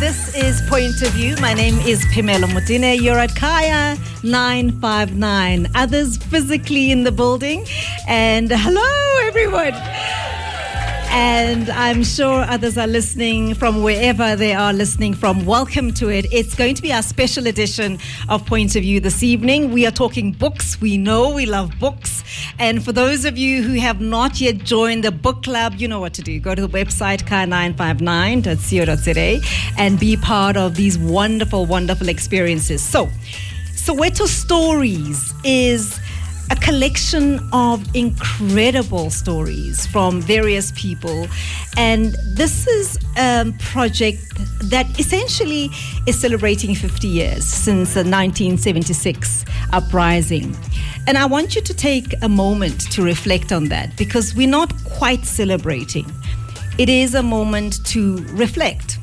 This is Point of View. My name is Pimelo Mutine. You're at Kaya 959. Others physically in the building. And hello, everyone. And I'm sure others are listening from wherever they are listening from. Welcome to it. It's going to be our special edition of Point of View this evening. We are talking books. We know we love books. And for those of you who have not yet joined the book club, you know what to do. Go to the website kaya959.co.za and be part of these wonderful, wonderful experiences. So, Soweto Stories is a collection of incredible stories from various people. And this is a project that essentially is celebrating 50 years since the 1976 uprising. And I want you to take a moment to reflect on that, because we're not quite celebrating. It is a moment to reflect.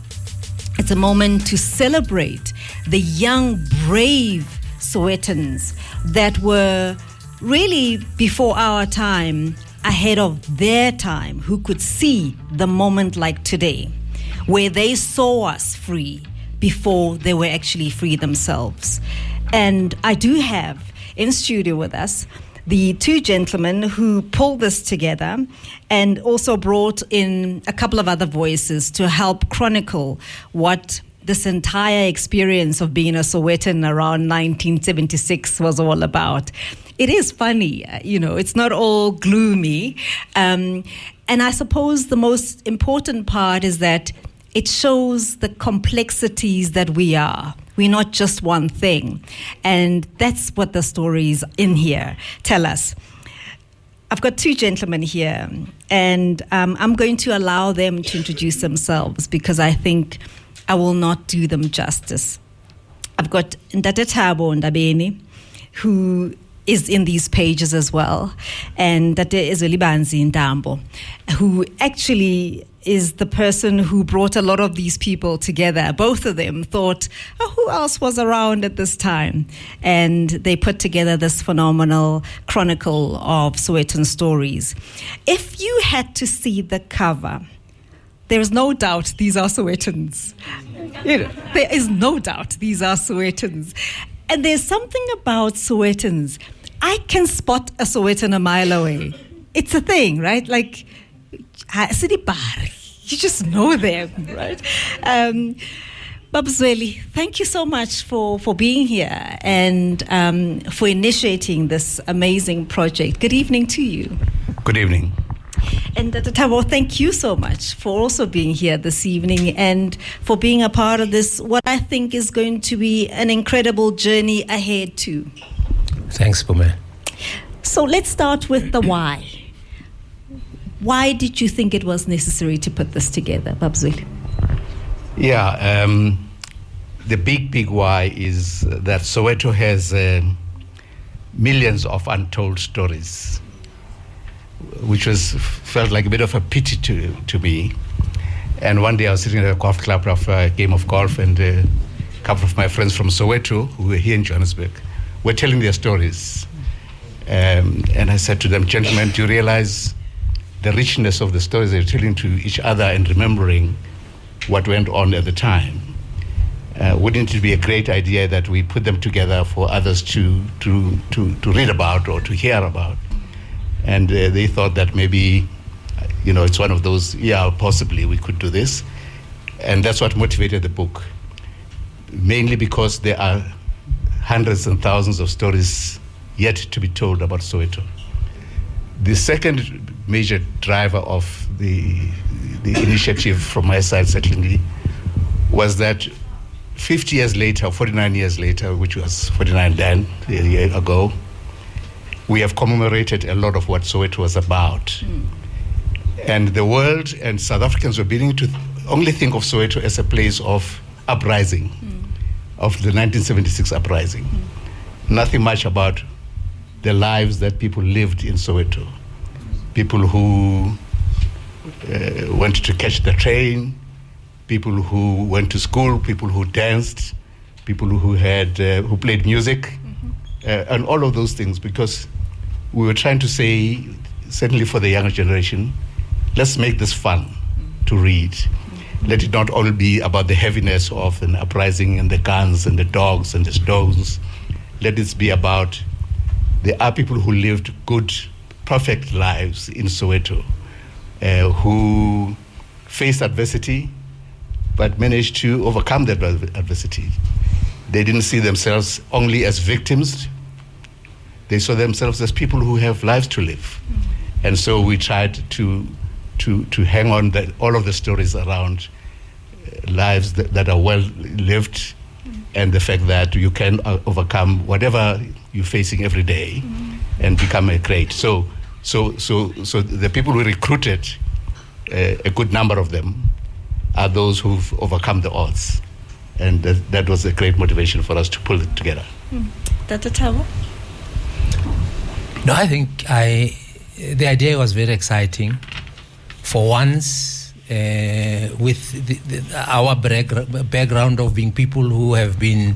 It's a moment to celebrate the young, brave Sowetans that were really before our time, ahead of their time, who could see the moment like today, where they saw us free before they were actually free themselves. And I do have in studio with us the two gentlemen who pulled this together and also brought in a couple of other voices to help chronicle what this entire experience of being a Sowetan around 1976 was all about. It is funny, it's not all gloomy. And I suppose the most important part is that it shows the complexities that we are. We're not just one thing. And that's what the stories in here tell us. I've got two gentlemen here, and I'm going to allow them to introduce themselves because I think I will not do them justice. I've got Ndate Thabo Ndabeni, who is in these pages as well, and Ndate Ezolibanzi Ndambo, who actually is the person who brought a lot of these people together. Both of them thought, who else was around at this time? And they put together this phenomenal chronicle of Sowetan stories. If you had to see the cover, there is no doubt these are Sowetans. There is no doubt these are Sowetans. And there's something about Sowetans. I can spot a Sowetan a mile away. It's a thing, right? Like, you just know them, right? Babzweli, thank you so much for being here and for initiating this amazing project. Good evening to you. Good evening. And Thabo, thank you so much for also being here this evening and for being a part of this, what I think is going to be an incredible journey ahead too. Thanks, Pume. So let's start with the why. Why did you think it was necessary to put this together, Babzweli? Yeah, the big why is that Soweto has millions of untold stories, which felt like a bit of a pity to me. And one day I was sitting at a golf club after a game of golf, and a couple of my friends from Soweto, who were here in Johannesburg, were telling their stories. And I said to them, gentlemen, do you realize the richness of the stories they're telling to each other and remembering what went on at the time? Wouldn't it be a great idea that we put them together for others to read about or to hear about? And they thought that maybe, it's one of those, possibly we could do this. And that's what motivated the book, mainly because there are hundreds and thousands of stories yet to be told about Soweto. The second major driver of the initiative from my side, certainly, was that 50 years later, 49 years later, which was 49 then, a year ago, we have commemorated a lot of what Soweto was about. And the world and South Africans were beginning to only think of Soweto as a place of uprising, of the 1976 uprising. Nothing much about the lives that people lived in Soweto. People who went to catch the train, people who went to school, people who danced, people who played music, and all of those things, because we were trying to say, certainly for the younger generation, let's make this fun to read. let it not all be about the heaviness of an uprising and the guns and the dogs and the stones. Let it be about there are people who lived good, perfect lives in Soweto, who faced adversity but managed to overcome that adversity. They didn't see themselves only as victims. They saw themselves as people who have lives to live. And so we tried to hang on all of the stories around lives that are well lived, and the fact that you can overcome whatever you're facing every day and become great. So the people we recruited, a good number of them, are those who've overcome the odds. And that was a great motivation for us to pull it together. Dr. Thabo? No, I think the idea was very exciting. For once, with our background of being people who have been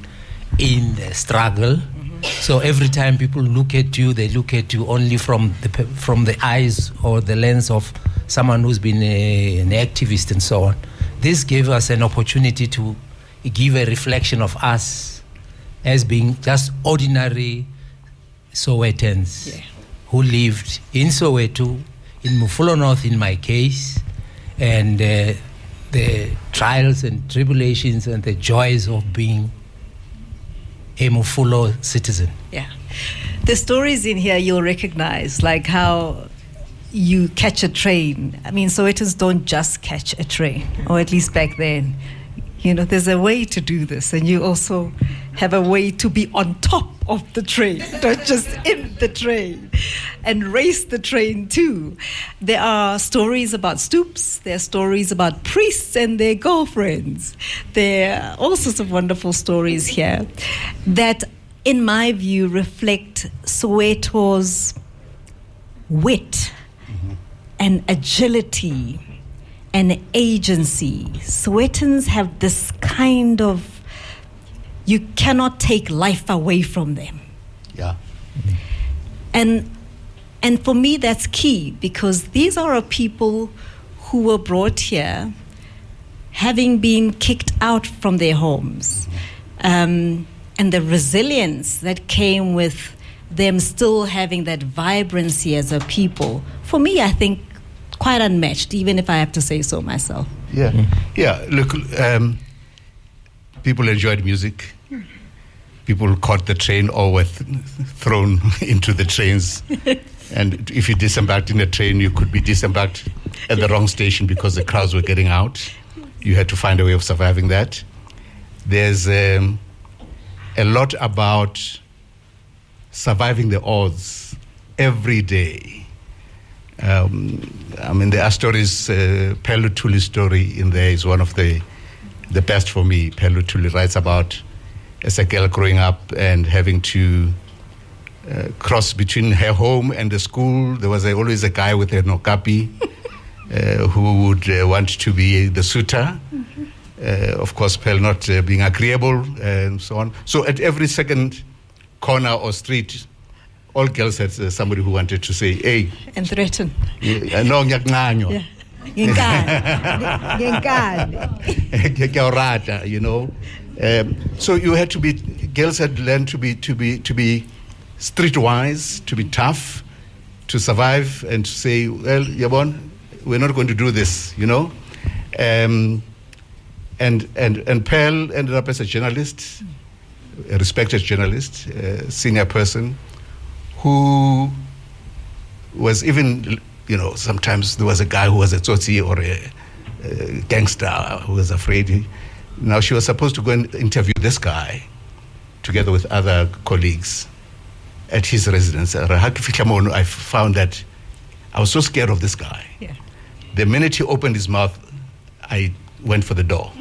in the struggle. So every time people look at you, they look at you only from the eyes or the lens of someone who's been an activist and so on. This gave us an opportunity to give a reflection of us as being just ordinary Sowetans who lived in Soweto, in Mufulo North in my case, and the trials and tribulations and the joys of being a Mufulo citizen. Yeah. The stories in here you'll recognize, like how you catch a train. I mean, Sowetans don't just catch a train, or at least back then. You know, there's a way to do this, and you also have a way to be on top of the train, not just in the train, and race the train too. There are stories about stoops, there are stories about priests and their girlfriends. There are all sorts of wonderful stories here that, in my view, reflect Soweto's wit and agility and agency. Sowetans have this kind of, you cannot take life away from them. Yeah. And for me, that's key, because these are people who were brought here having been kicked out from their homes. And the resilience that came with them still having that vibrancy as a people, for me, I think, quite unmatched, even if I have to say so myself. Yeah. Yeah. Look, people enjoyed music. People caught the train or were thrown into the trains. And if you disembarked in a train, you could be disembarked at the wrong station because the crowds were getting out. You had to find a way of surviving that. There's a lot about surviving the odds every day. I mean, there are stories. Pelu Thuli's story in there is one of the best for me. Pelu Thuli writes about as a girl growing up and having to cross between her home and the school. There was always a guy with a nokapi who would want to be the suitor. Of course, Pelu not being agreeable and so on. So at every second corner or street, all girls had somebody who wanted to say, hey. And threaten. No, ngaknganyo. You know. So you had to be, girls had learned to be streetwise, to be tough, to survive and to say, well, Yabon, we're not going to do this, you know. And Pearl ended up as a journalist, a respected journalist, a senior person, who was even, you know, sometimes there was a guy who was a tsotsi or a gangster who was afraid. Now she was supposed to go and interview this guy together with other colleagues at his residence. I found that I was so scared of this guy. Yeah. The minute he opened his mouth, I went for the door.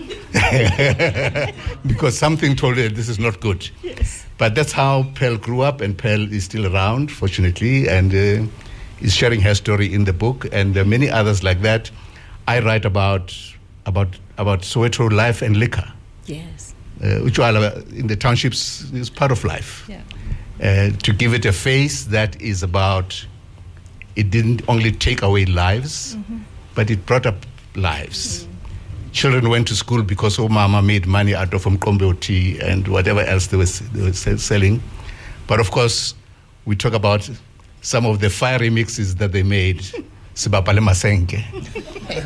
Because something told her this is not good. Yes. But that's how Pearl grew up, and Pearl is still around, fortunately, and is sharing her story in the book, and many others like that. I write about Soweto life and liquor. Yes. Which in the townships is part of life. Yeah. To give it a face that is about, it didn't only take away lives, but it brought up lives. children went to school because Mama made money out of Mkombe tea and whatever else they were selling. But of course, we talk about some of the fiery mixes that they made. Sibapale Masenke.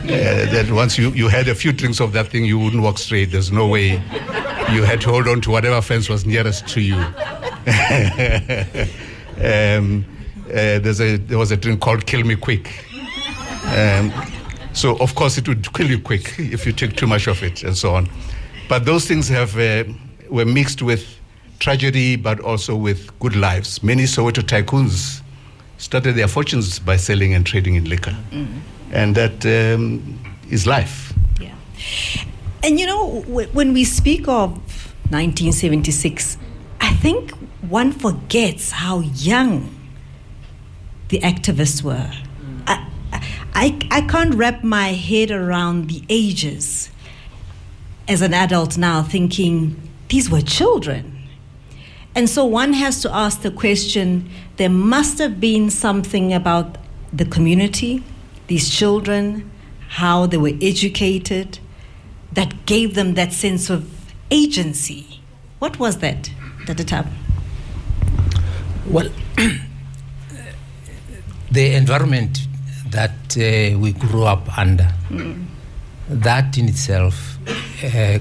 That once you had a few drinks of that thing, you wouldn't walk straight. There's no way. You had to hold on to whatever fence was nearest to you. There was a drink called Kill Me Quick. So, of course, it would kill you quick if you took too much of it and so on. But those things were mixed with tragedy, but also with good lives. Many Soweto tycoons started their fortunes by selling and trading in liquor. And that is life. Yeah. And when we speak of 1976, I think one forgets how young the activists were. I can't wrap my head around the ages as an adult now, thinking these were children. And so one has to ask the question, there must have been something about the community, these children, how they were educated, that gave them that sense of agency. What was that, Dr. Tab? Well, the environment that we grew up under, that in itself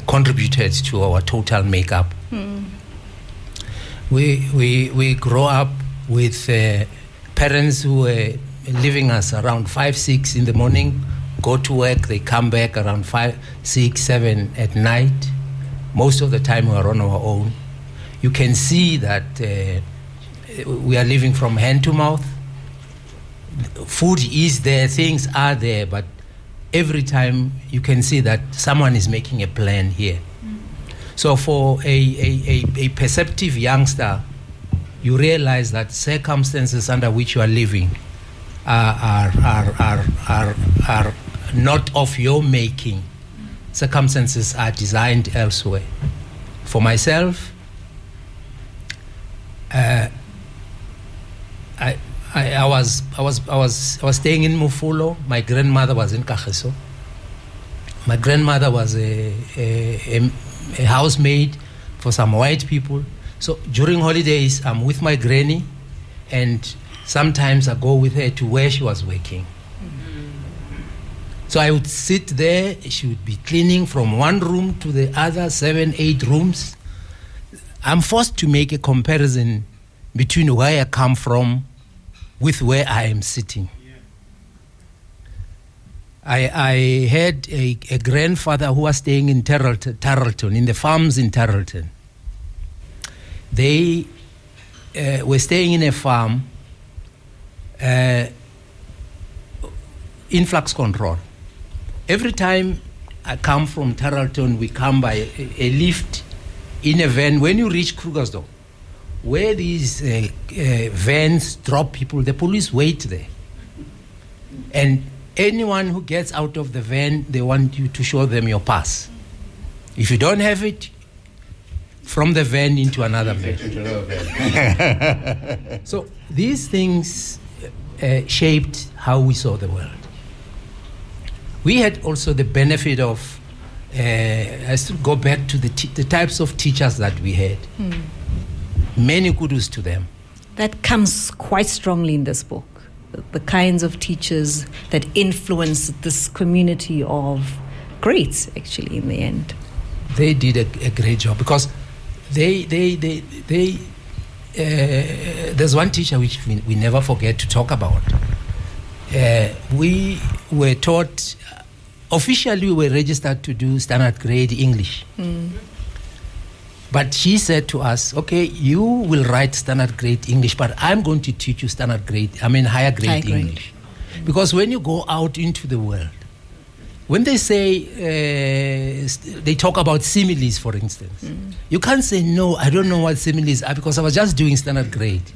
contributed to our total makeup. We grew up with parents who were leaving us around 5, 6 in the morning, go to work, they come back around 5, 6, 7 at night. Most of the time we are on our own. You can see that we are living from hand to mouth. Food is there, things are there, but every time you can see that someone is making a plan here. So for a perceptive youngster, you realize that circumstances under which you are living are not of your making. Circumstances are designed elsewhere. For myself, I was staying in Mufulo. My grandmother was in Kagiso. My grandmother was a housemaid for some white people. So during holidays, I'm with my granny, and sometimes I go with her to where she was working. So I would sit there, she would be cleaning from one room to the other, 7, 8 rooms. I'm forced to make a comparison between where I come from with where I am sitting. I had a grandfather who was staying in Tarleton, in the farms in Tarleton. They were staying in a farm, influx control. Every time I come from Tarleton, we come by a lift in a van. When you reach Krugersdorp, where these vans drop people, the police wait there. And anyone who gets out of the van, they want you to show them your pass. If you don't have it, from the van into another van. So these things shaped how we saw the world. We had also the benefit of, I still go back to the types of teachers that we had. Many kudos to them. That comes quite strongly in this book. The kinds of teachers that influenced this community of greats, actually, in the end. They did a great job because there's one teacher which we never forget to talk about. We were taught, officially we were registered to do standard grade English. But she said to us, okay, you will write standard grade English, but I'm going to teach you higher grade English. Because when you go out into the world, when they say, they talk about similes, for instance, you can't say, no, I don't know what similes are because I was just doing standard grade.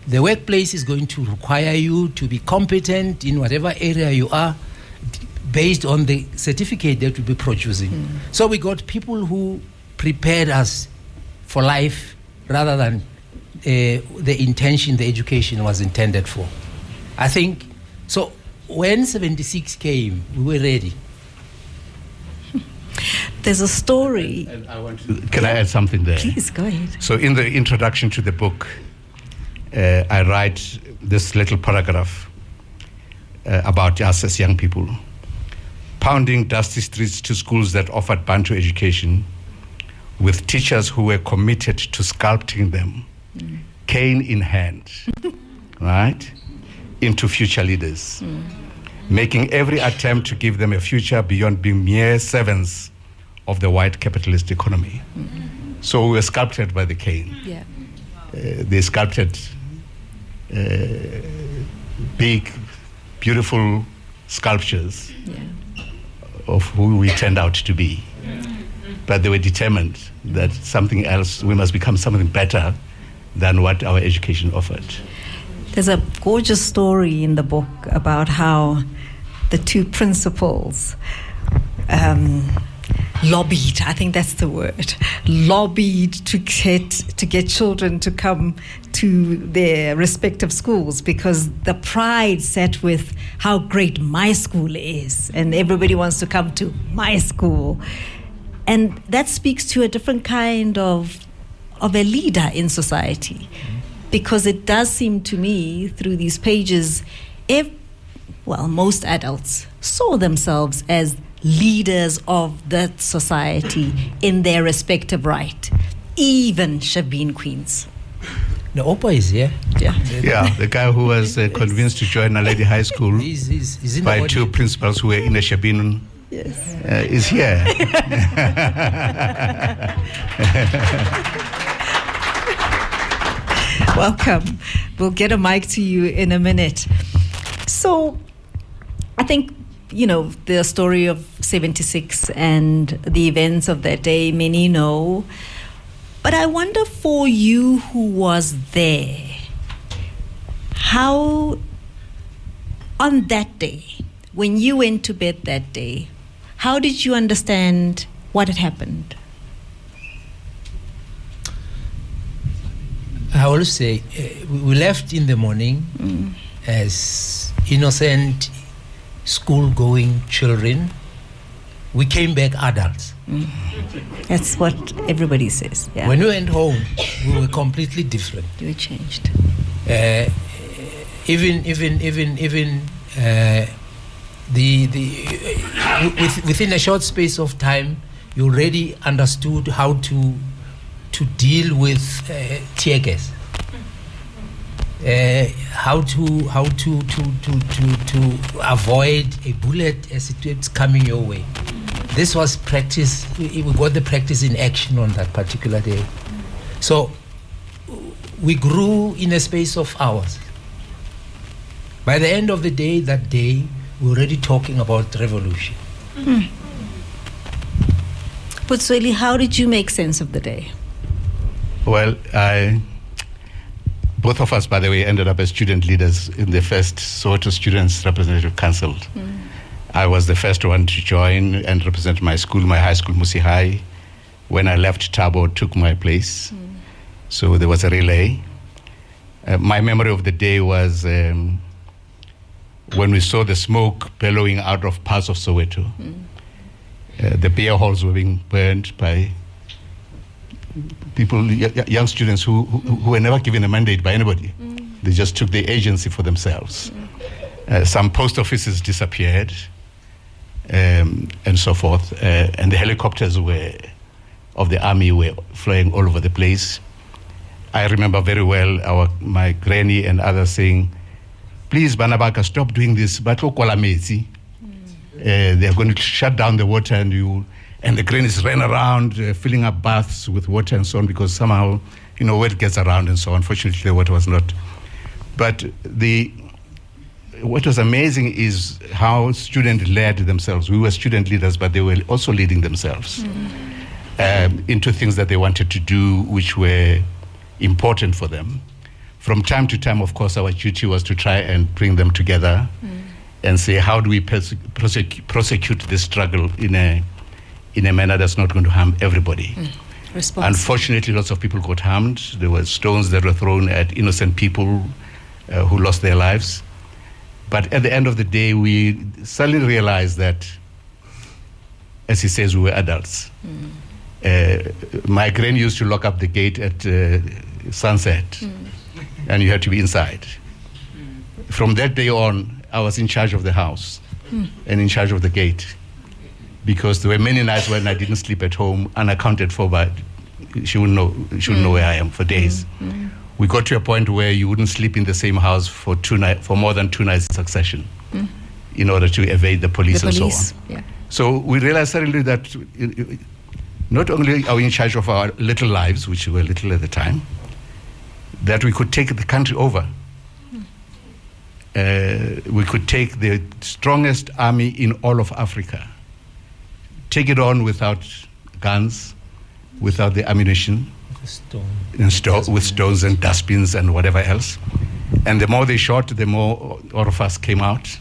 The workplace is going to require you to be competent in whatever area you are based on the certificate that you'll be producing. So we got people who prepared us for life rather than the intention the education was intended for. I think, so when 76 came, we were ready. There's a story. And I want to, can I add something there? Please, go ahead. So in the introduction to the book, I write this little paragraph about us as young people. Pounding dusty streets to schools that offered Bantu education with teachers who were committed to sculpting them, cane in hand, right, into future leaders, making every attempt to give them a future beyond being mere servants of the white capitalist economy. So we were sculpted by the cane. Yeah. They sculpted big, beautiful sculptures of who we turned out to be. But they were determined that something else, we must become something better than what our education offered. There's a gorgeous story in the book about how the two principals lobbied, I think that's the word, lobbied to get children to come to their respective schools, because the pride sat with how great my school is and everybody wants to come to my school. And that speaks to a different kind of a leader in society, because it does seem to me through these pages, most adults saw themselves as leaders of that society in their respective right, even Shabin Queens. The Opa is here. Yeah, the guy who was convinced to join a lady high school He's in by the two audience. principals who were in a Shabin is here. Welcome. We'll get a mic to you in a minute. So I think, the story of 76 and the events of that day, many know. But I wonder, for you who was there, how on that day, when you went to bed that day, how did you understand what had happened? I always say we left in the morning as innocent school-going children. We came back adults. That's what everybody says. Yeah. When we went home, we were completely different. You changed. Within a short space of time, you already understood how to deal with tear gas. How to avoid a bullet as it's coming your way. This was practice. We got the practice in action on that particular day. So we grew in a space of hours. By the end of the day, that day, we were already talking about revolution. But Sweli, how did you make sense of the day? Well, both of us, by the way, ended up as student leaders in the first Soweto Students Representative Council. I was the first one to join and represent my school, my high school, Musi High. When I left, Thabo took my place. So there was a relay. My memory of the day was when we saw the smoke billowing out of parts of Soweto. The beer halls were being burned by people, young students who were never given a mandate by anybody. They just took the agency for themselves. Some post offices disappeared, and so forth. And the helicopters of the army were flying all over the place. I remember very well my granny and others saying, "Please, Banabaka, stop doing this. They are going to shut down the water, and the grannies ran around filling up baths with water and so on, because somehow, word gets around and so on. Unfortunately, the water was not. But what was amazing is how students led themselves. We were student leaders, but they were also leading themselves into things that they wanted to do, which were important for them. From time to time, of course, our duty was to try and bring them together and say, how do we prosecute this struggle in a manner that's not going to harm everybody? Unfortunately, lots of people got harmed. There were stones that were thrown at innocent people who lost their lives. But at the end of the day, we suddenly realized that as he says, we were adults. My granny used to lock up the gate at sunset, and you had to be inside. From that day on, I was in charge of the house and in charge of the gate, because there were many nights when I didn't sleep at home, unaccounted for, but she wouldn't know where I am for days. We got to a point where you wouldn't sleep in the same house for more than 2 nights in succession, in order to evade the police and so on. Yeah. So we realized suddenly that not only are we in charge of our little lives, which were little at the time, that we could take the country over. We could take the strongest army in all of Africa, take it on without guns, without the ammunition, with stones and dustbins and whatever else. And the more they shot, the more all of us came out.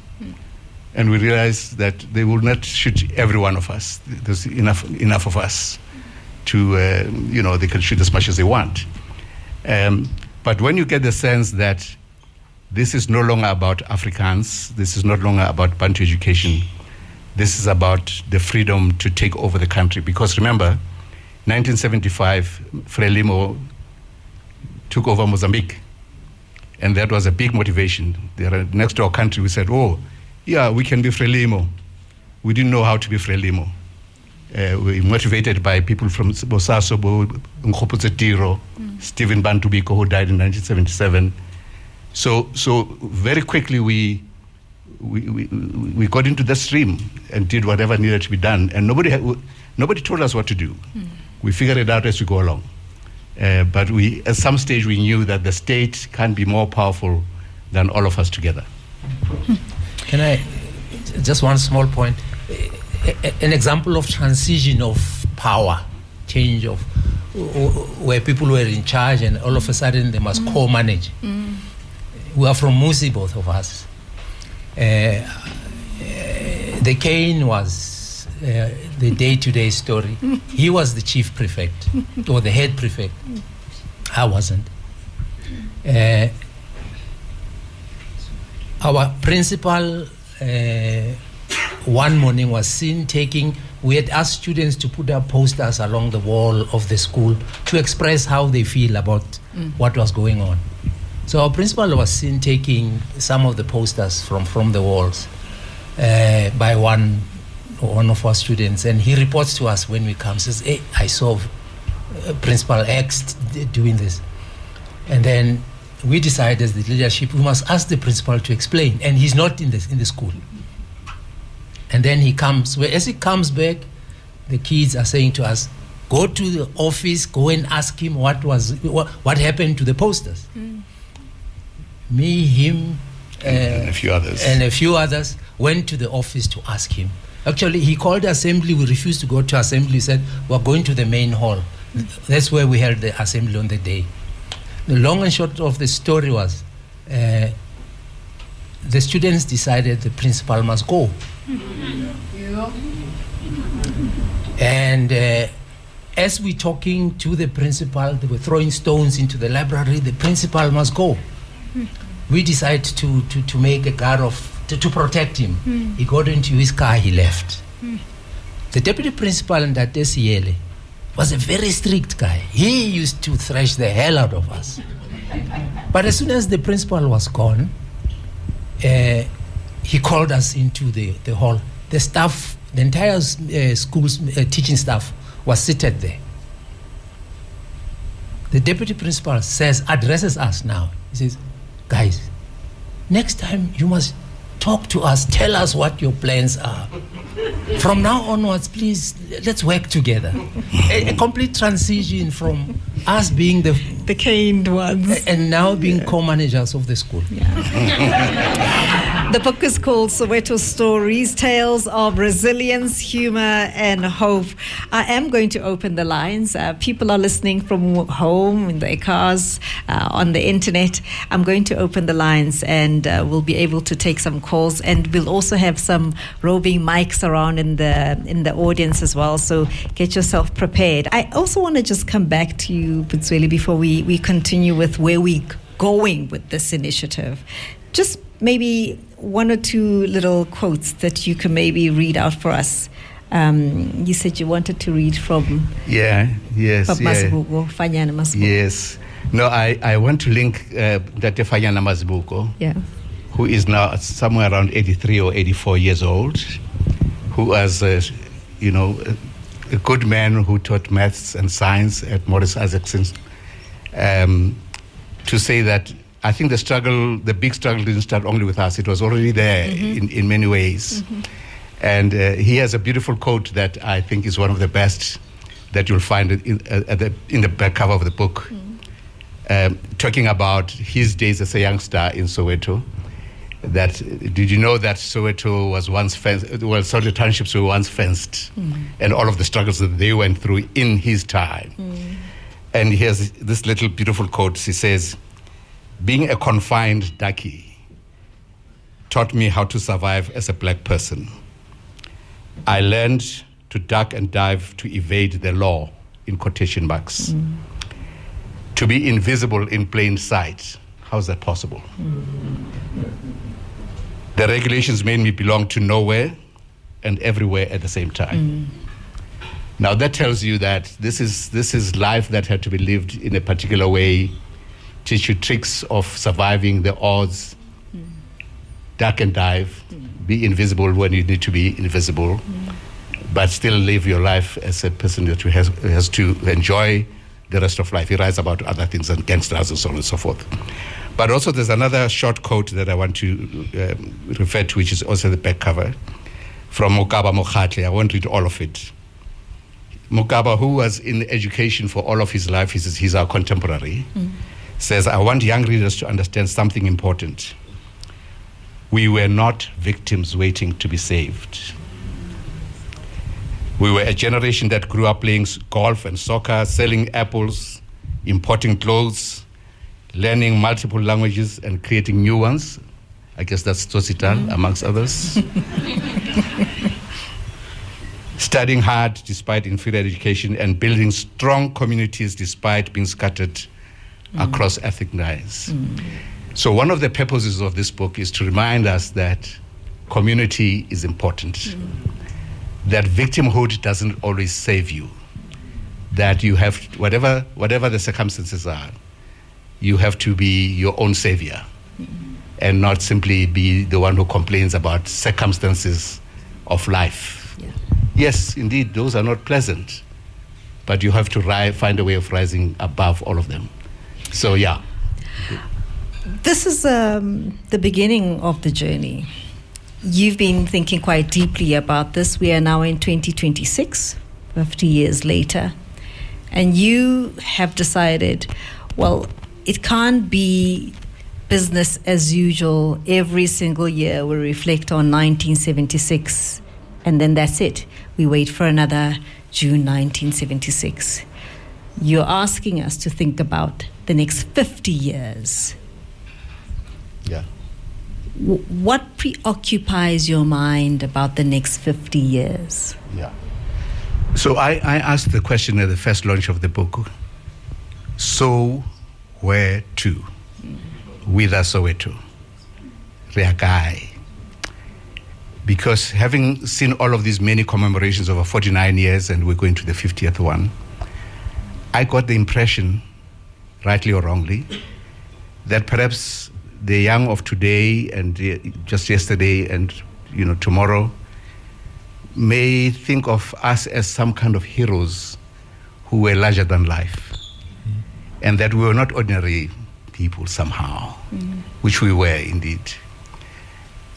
And we realized that they would not shoot every one of us. There's enough of us to, they can shoot as much as they want. But when you get the sense that this is no longer about Afrikaans, this is no longer about Bantu education, this is about the freedom to take over the country. Because remember, 1975, Frelimo took over Mozambique. And that was a big motivation. Next to our country, we said, yeah, we can be Frelimo. We didn't know how to be Frelimo. We were motivated by people from Bosasobo, Nkgopotse, Stephen Bantubiko, who died in 1977. So very quickly we got into the stream and did whatever needed to be done. And nobody told us what to do. We figured it out as we go along. But at some stage we knew that the state can't be more powerful than all of us together. Can I, just one small point, an example of transition of power, change of, where people were in charge and all of a sudden they must co-manage. We are from Musi, both of us. The Kane was the day-to-day story. He was the chief prefect, or the head prefect. I wasn't. Our principal one morning was seen we had asked students to put up posters along the wall of the school to express how they feel about what was going on. So our principal was seen taking some of the posters from the walls by one of our students, and he reports to us when we come, says, hey, I saw Principal X doing this. And then we decided as the leadership, we must ask the principal to explain, and he's not in the school. And then he comes, as he comes back, the kids are saying to us, go to the office, go and ask him what happened to the posters. Me, him, and a few others went to the office to ask him. Actually, he called the assembly. We refused to go to assembly. He said, we're going to the main hall. That's where we held the assembly on the day. The long and short of the story was, the students decided the principal must go. And as we're talking to the principal, they were throwing stones into the library, the principal must go. We decided to make a guard to protect him. He got into his car, he left. The deputy principal in that Siele was a very strict guy. He used to thrash the hell out of us. But as soon as the principal was gone, he called us into the hall. The staff, the entire school's teaching staff was seated there. The deputy principal addresses us now. He says, guys, next time you must talk to us, tell us what your plans are. From now onwards, please, let's work together. A complete transition from us being the caned ones and now being co-managers of the school. Yeah. The book is called Soweto Stories, Tales of Resilience, Humor and Hope. I am going to open the lines. People are listening from home, in their cars, on the internet. I'm going to open the lines and we'll be able to take some calls, and we'll also have some roving mics around in the audience as well, so get yourself prepared. I also want to just come back to you, Butsweli, before we continue with where we're going with this initiative. Just maybe one or two little quotes that you can maybe read out for us You said you wanted to read from Fanyana Masbuko. Yes. No, I want to link Dr. Fanyana Masbuko, who is now somewhere around 83 or 84 years old, who was, a good man who taught maths and science at Morris Isaacson, to say that I think the big struggle didn't start only with us. It was already there in many ways. And he has a beautiful quote that I think is one of the best that you'll find in the back cover of the book, talking about his days as a youngster in Soweto. Did you know that Soweto was once fenced? Well, Soweto townships were once fenced, and all of the struggles that they went through in his time. And he has this little beautiful quote. He says, "Being a confined ducky taught me how to survive as a black person. I learned to duck and dive to evade the law," in quotation marks. To be invisible in plain sight. How is that possible? The regulations made me belong to nowhere and everywhere at the same time. Now that tells you that this is life that had to be lived in a particular way, teach you tricks of surviving the odds, duck and dive, be invisible when you need to be invisible, but still live your life as a person that has to enjoy the rest of life. He writes about other things and gangsters and so on and so forth. But also there's another short quote that I want to refer to, which is also the back cover, from Mokaba Mokhatle. I won't read all of it. Mokaba, who was in education for all of his life, he's our contemporary, says, "I want young readers to understand something important. We were not victims waiting to be saved. We were a generation that grew up playing golf and soccer, selling apples, importing clothes, learning multiple languages and creating new ones." I guess that's Tsosital, amongst others. "Studying hard despite inferior education and building strong communities despite being scattered across ethnic lines." So one of the purposes of this book is to remind us that community is important, that victimhood doesn't always save you, that you have, whatever the circumstances are, you have to be your own savior and not simply be the one who complains about circumstances of life. Yes, indeed, those are not pleasant, but you have to find a way of rising above all of them. So, yeah. This is the beginning of the journey. You've been thinking quite deeply about this. We are now in 2026, 50 years later, and you have decided, well, it can't be business as usual. Every single year we reflect on 1976, and then that's it. We wait for another June 1976. You're asking us to think about the next 50 years. Yeah. What preoccupies your mind about the next 50 years? Yeah. So I asked the question at the first launch of the book, so where to? With Soweto. Reagai. Because having seen all of these many commemorations over 49 years, and we're going to the 50th one, I got the impression, rightly or wrongly, that perhaps the young of today and just yesterday and tomorrow may think of us as some kind of heroes who were larger than life, and that we were not ordinary people somehow, which we were indeed.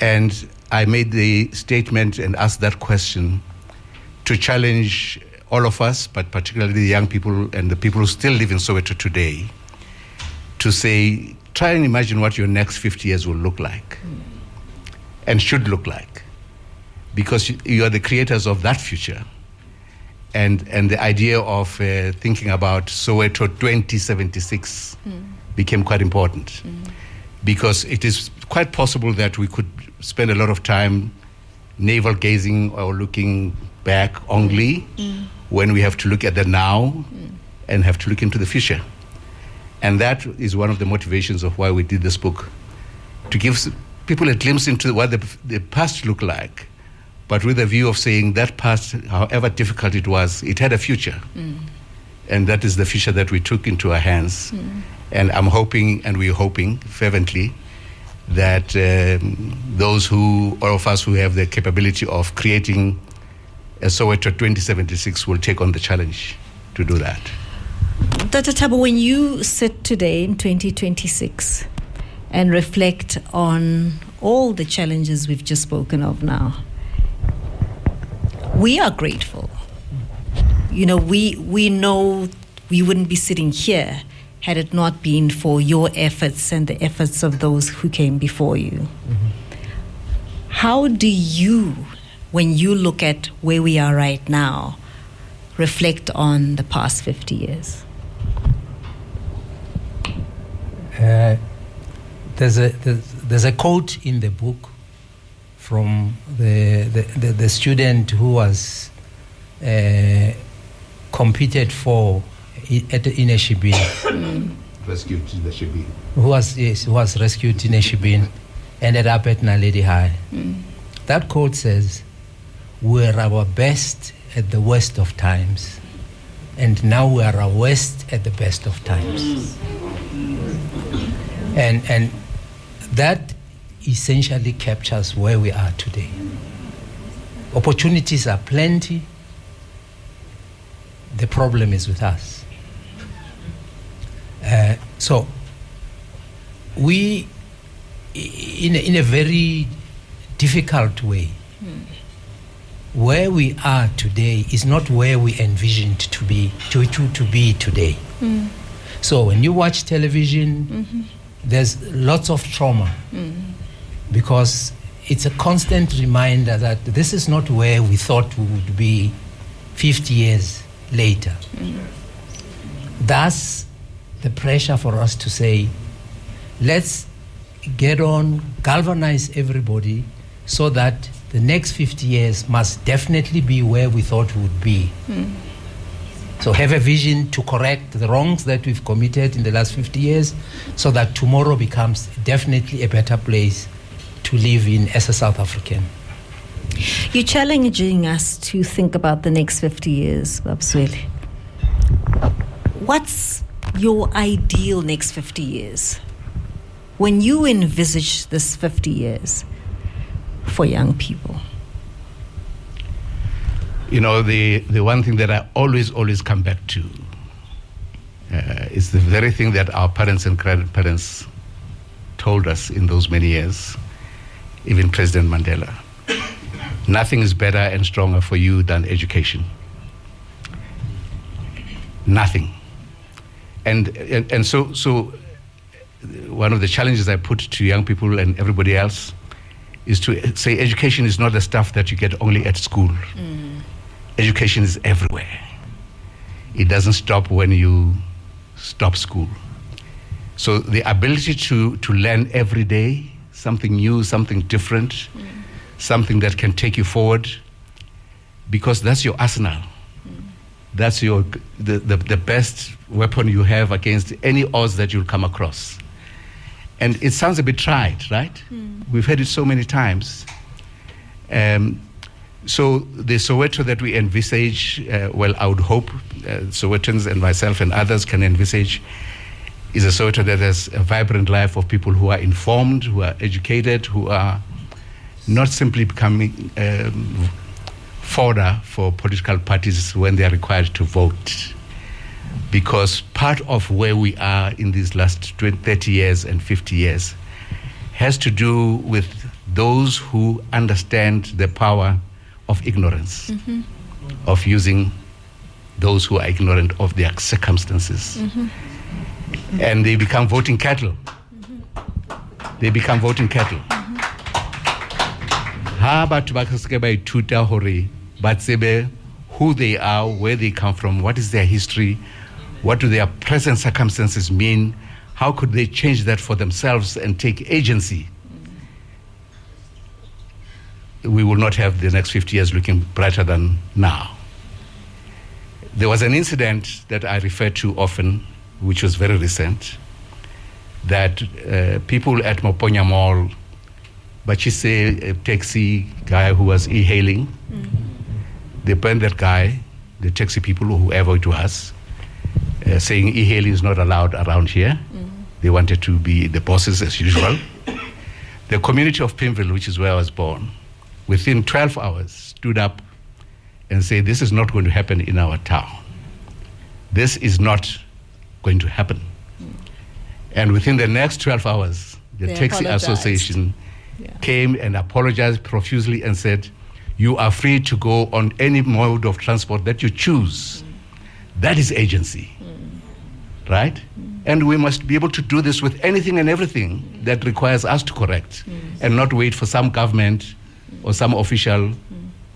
And I made the statement and asked that question to challenge all of us, but particularly the young people and the people who still live in Soweto today, to say, try and imagine what your next 50 years will look like and should look like, because you are the creators of that future. And the idea of thinking about Soweto 2076 became quite important, because it is quite possible that we could spend a lot of time navel gazing or looking back only when we have to look at the now and have to look into the future. And that is one of the motivations of why we did this book, to give people a glimpse into what the past looked like, but with a view of saying that past, however difficult it was, it had a future. And that is the future that we took into our hands. And I'm hoping, and we're hoping fervently, that all of us who have the capability of creating a Soweto 2076 will take on the challenge to do that. Dr. Thabo, when you sit today in 2026 and reflect on all the challenges we've just spoken of now, we are grateful. We know we wouldn't be sitting here had it not been for your efforts and the efforts of those who came before you. How do you, when you look at where we are right now, reflect on the past 50 years? There's a quote in the book from the student who was competed for in a Shibin. Rescued in the Shibin. Who was rescued in a Shibin, ended up at Naledi High. That quote says, "We're our best at the worst of times, and now we are our worst at the best of times." And that essentially captures where we are today. Opportunities are plenty. The problem is with us. So we, in a very difficult way, where we are today is not where we envisioned to be today. So when you watch television, there's lots of trauma because it's a constant reminder that this is not where we thought we would be 50 years later. That's the pressure for us to say, let's get on, galvanize everybody so that the next 50 years must definitely be where we thought we would be. So have a vision to correct the wrongs that we've committed in the last 50 years so that tomorrow becomes definitely a better place to live in as a South African. You're challenging us to think about the next 50 years, Babsweli. What's your ideal next 50 years? When you envisage this 50 years for young people? The one thing that I always come back to is the very thing that our parents and grandparents told us in those many years, even President Mandela. Nothing is better and stronger for you than education. Nothing. And so one of the challenges I put to young people and everybody else is to say education is not the stuff that you get only at school. Education is everywhere. It doesn't stop when you stop school. So the ability to learn every day, something new, something different, something that can take you forward, because that's your arsenal. That's the best weapon you have against any odds that you'll come across. And it sounds a bit trite, right? We've heard it so many times. So the Soweto that we envisage, I would hope Sowetans and myself and others can envisage, is a Soweto that has a vibrant life of people who are informed, who are educated, who are not simply becoming fodder for political parties when they are required to vote. Because part of where we are in these last 20, 30 years and 50 years has to do with those who understand the power of ignorance, of using those who are ignorant of their circumstances. And they become voting cattle. They become voting cattle. Ha batho ba se ba ithuta hore ba tsebe who they are, where they come from, what is their history, what do their present circumstances mean, how could they change that for themselves and take agency. We will not have the next 50 years looking brighter than now. There was an incident that I refer to often, which was very recent, that people at Moponya Mall But she said a taxi guy who was e-hailing, they banned that guy, the taxi people, or whoever it was, saying e-hailing is not allowed around here. They wanted to be the bosses as usual. The community of Pimville, which is where I was born, within 12 hours stood up and said, this is not going to happen in our town. This is not going to happen. And within the next 12 hours, the taxi association came and apologized profusely and said, you are free to go on any mode of transport that you choose. That is agency, right? And we must be able to do this with anything and everything that requires us to correct and not wait for some government or some official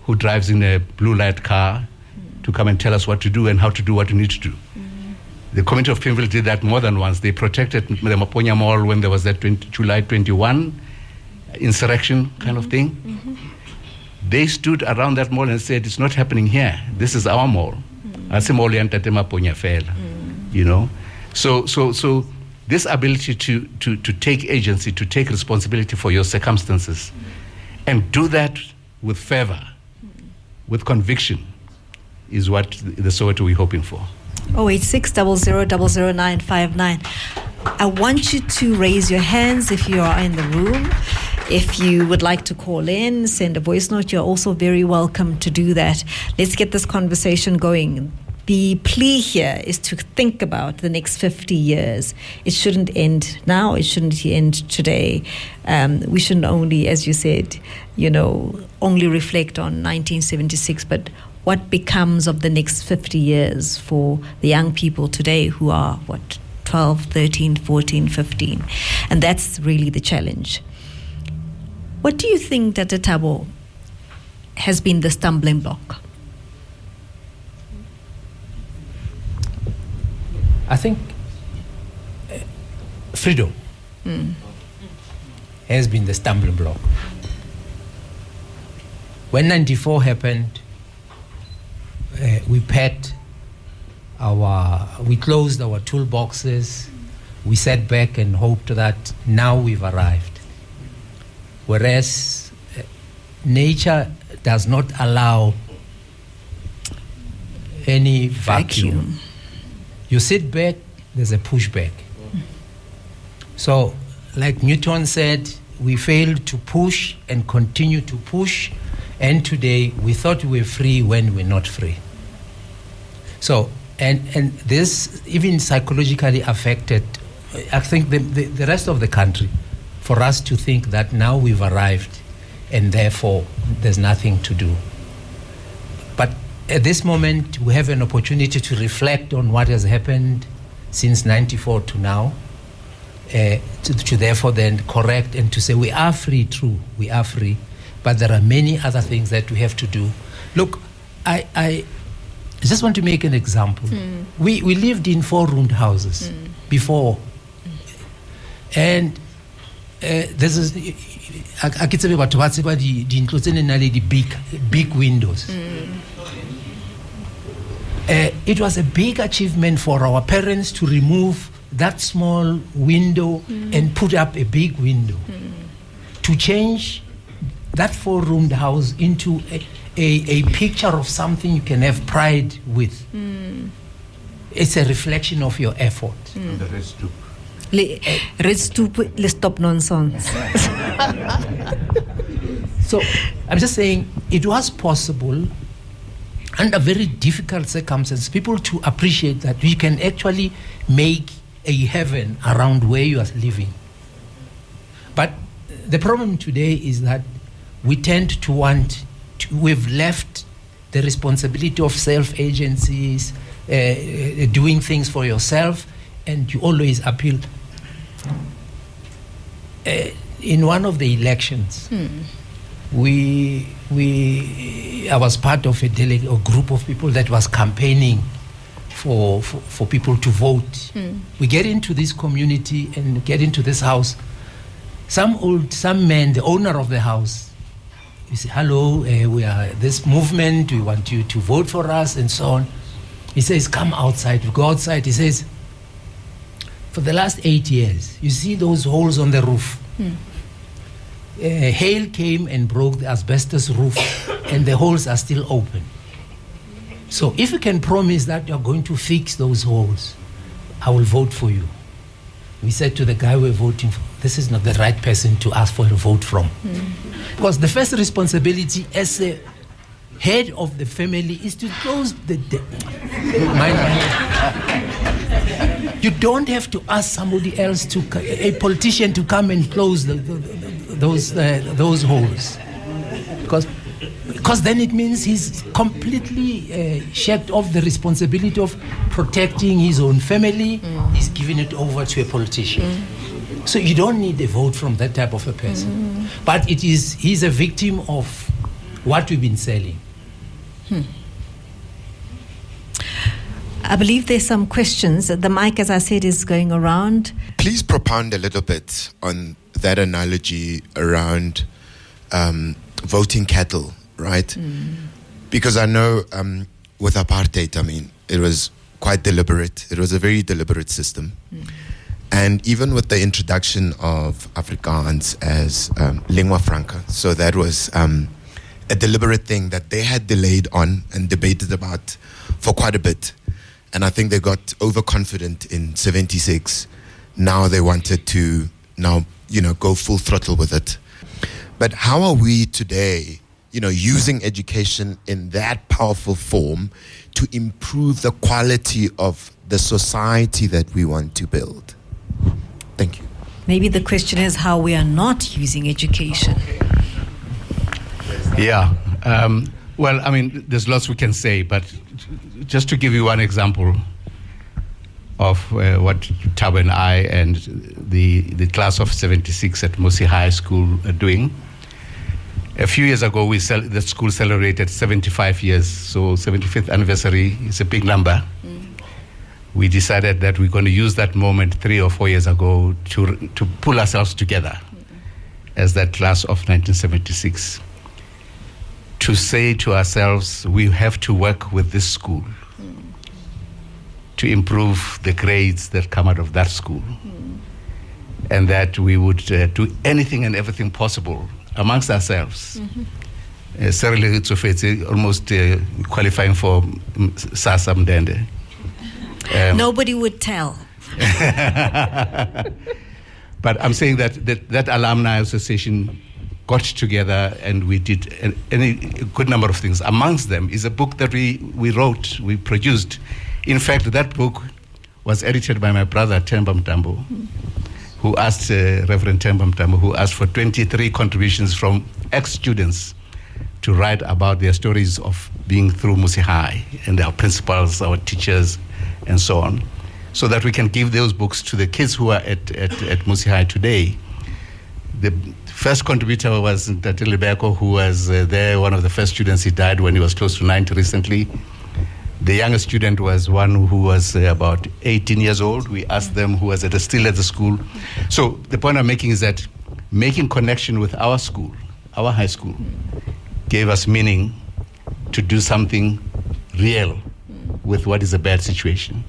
who drives in a blue light car to come and tell us what to do and how to do what we need to do. The community of Pimville did that more than once. They protected the Maponya Mall when there was that July 21 insurrection kind of thing. They stood around that mall and said, it's not happening here. This is our mall. You know? So this ability to take agency, to take responsibility for your circumstances, and do that with fervor, with conviction, is what the Soweto we're hoping for. 086-000959. I want you to raise your hands if you are in the room. If you would like to call in, send a voice note, you're also very welcome to do that. Let's get this conversation going. The plea here is to think about the next 50 years. It shouldn't end now. It shouldn't end today. We shouldn't only, as you said, only reflect on 1976, but what becomes of the next 50 years for the young people today who are, 12, 13, 14, 15. And that's really the challenge. What do you think, Tata Thabo, has been the stumbling block? I think freedom has been the stumbling block. When 94 happened, we closed our toolboxes, we sat back and hoped that now we've arrived. Whereas nature does not allow any vacuum. You sit back, there's a pushback. So, like Newton said, we failed to push and continue to push, and today we thought we were free when we're not free. So, and this even psychologically affected, I think, the rest of the country, for us to think that now we've arrived and therefore there's nothing to do. But at this moment, we have an opportunity to reflect on what has happened since 94 to now, to therefore then correct and to say we are free, true, we are free, but there are many other things that we have to do. Look, I just want to make an example. We lived in 4-roomed houses before, and this is, I can say about the big windows. It was a big achievement for our parents to remove that small window and put up a big window. To change that 4-roomed house into a picture of something you can have pride with. It's a reflection of your effort. And the red stoop. Red stoop, let's stop nonsense. So I'm just saying it was possible under very difficult circumstances, people to appreciate that we can actually make a heaven around where you are living. But the problem today is that we tend to we've left the responsibility of self-agencies, doing things for yourself, and you always appeal. In one of the elections, I was part of a group of people that was campaigning for people to vote. We get into this community and get into this house. Some man, the owner of the house, he said, hello, we are this movement, we want you to vote for us and so on. He says, come outside. We go outside. He says, for the last 8 years, you see those holes on the roof? hail came and broke the asbestos roof, and the holes are still open. So if you can promise that you're going to fix those holes, I will vote for you. We said to the guy we're voting for, this is not the right person to ask for a vote from. Because the first responsibility as a head of the family is to close the You don't have to ask somebody else, a politician, to come and close those holes. Because then it means he's completely shacked off the responsibility of protecting his own family. He's giving it over to a politician. So you don't need a vote from that type of a person. But he's a victim of what we've been selling. I believe there's some questions. The mic, as I said, is going around. Please propound a little bit on that analogy around voting cattle, right? Because I know with apartheid, I mean, it was quite deliberate. It was a very deliberate system. And even with the introduction of Afrikaans as lingua franca, so that was a deliberate thing that they had delayed on and debated about for quite a bit. And I think they got overconfident in 76. Now they wanted to go full throttle with it. But how are we today, using education in that powerful form to improve the quality of the society that we want to build? Thank you. Maybe the question is how we are not using education. Yeah. Well, I mean, there's lots we can say, but just to give you one example of what Thabo and I and the class of 76 at Musi High School are doing. A few years ago, the school celebrated 75 years, so 75th anniversary is a big number. We decided that we're going to use that moment 3 or 4 years ago to pull ourselves together as that class of 1976. To say to ourselves, we have to work with this school to improve the grades that come out of that school. And that we would do anything and everything possible amongst ourselves. Cyril Tsofetse almost qualifying for SASA Mdende. Nobody would tell. But I'm saying that alumni association got together and we did a good number of things. Amongst them is a book that we wrote, we produced. In fact, that book was edited by my brother, Themba Mtambo, who asked, Reverend Themba Mtambo, who asked for 23 contributions from ex-students to write about their stories of being through Musi High and our principals, our teachers, and so on, so that we can give those books to the kids who are at Musi High today. The first contributor was Ntati Lebeko, who was there, one of the first students. He died when he was close to 90 recently. The youngest student was one who was about 18 years old. We asked them who was still at the school. So the point I'm making is that making connection with our school, our high school, gave us meaning to do something real with what is a bad situation.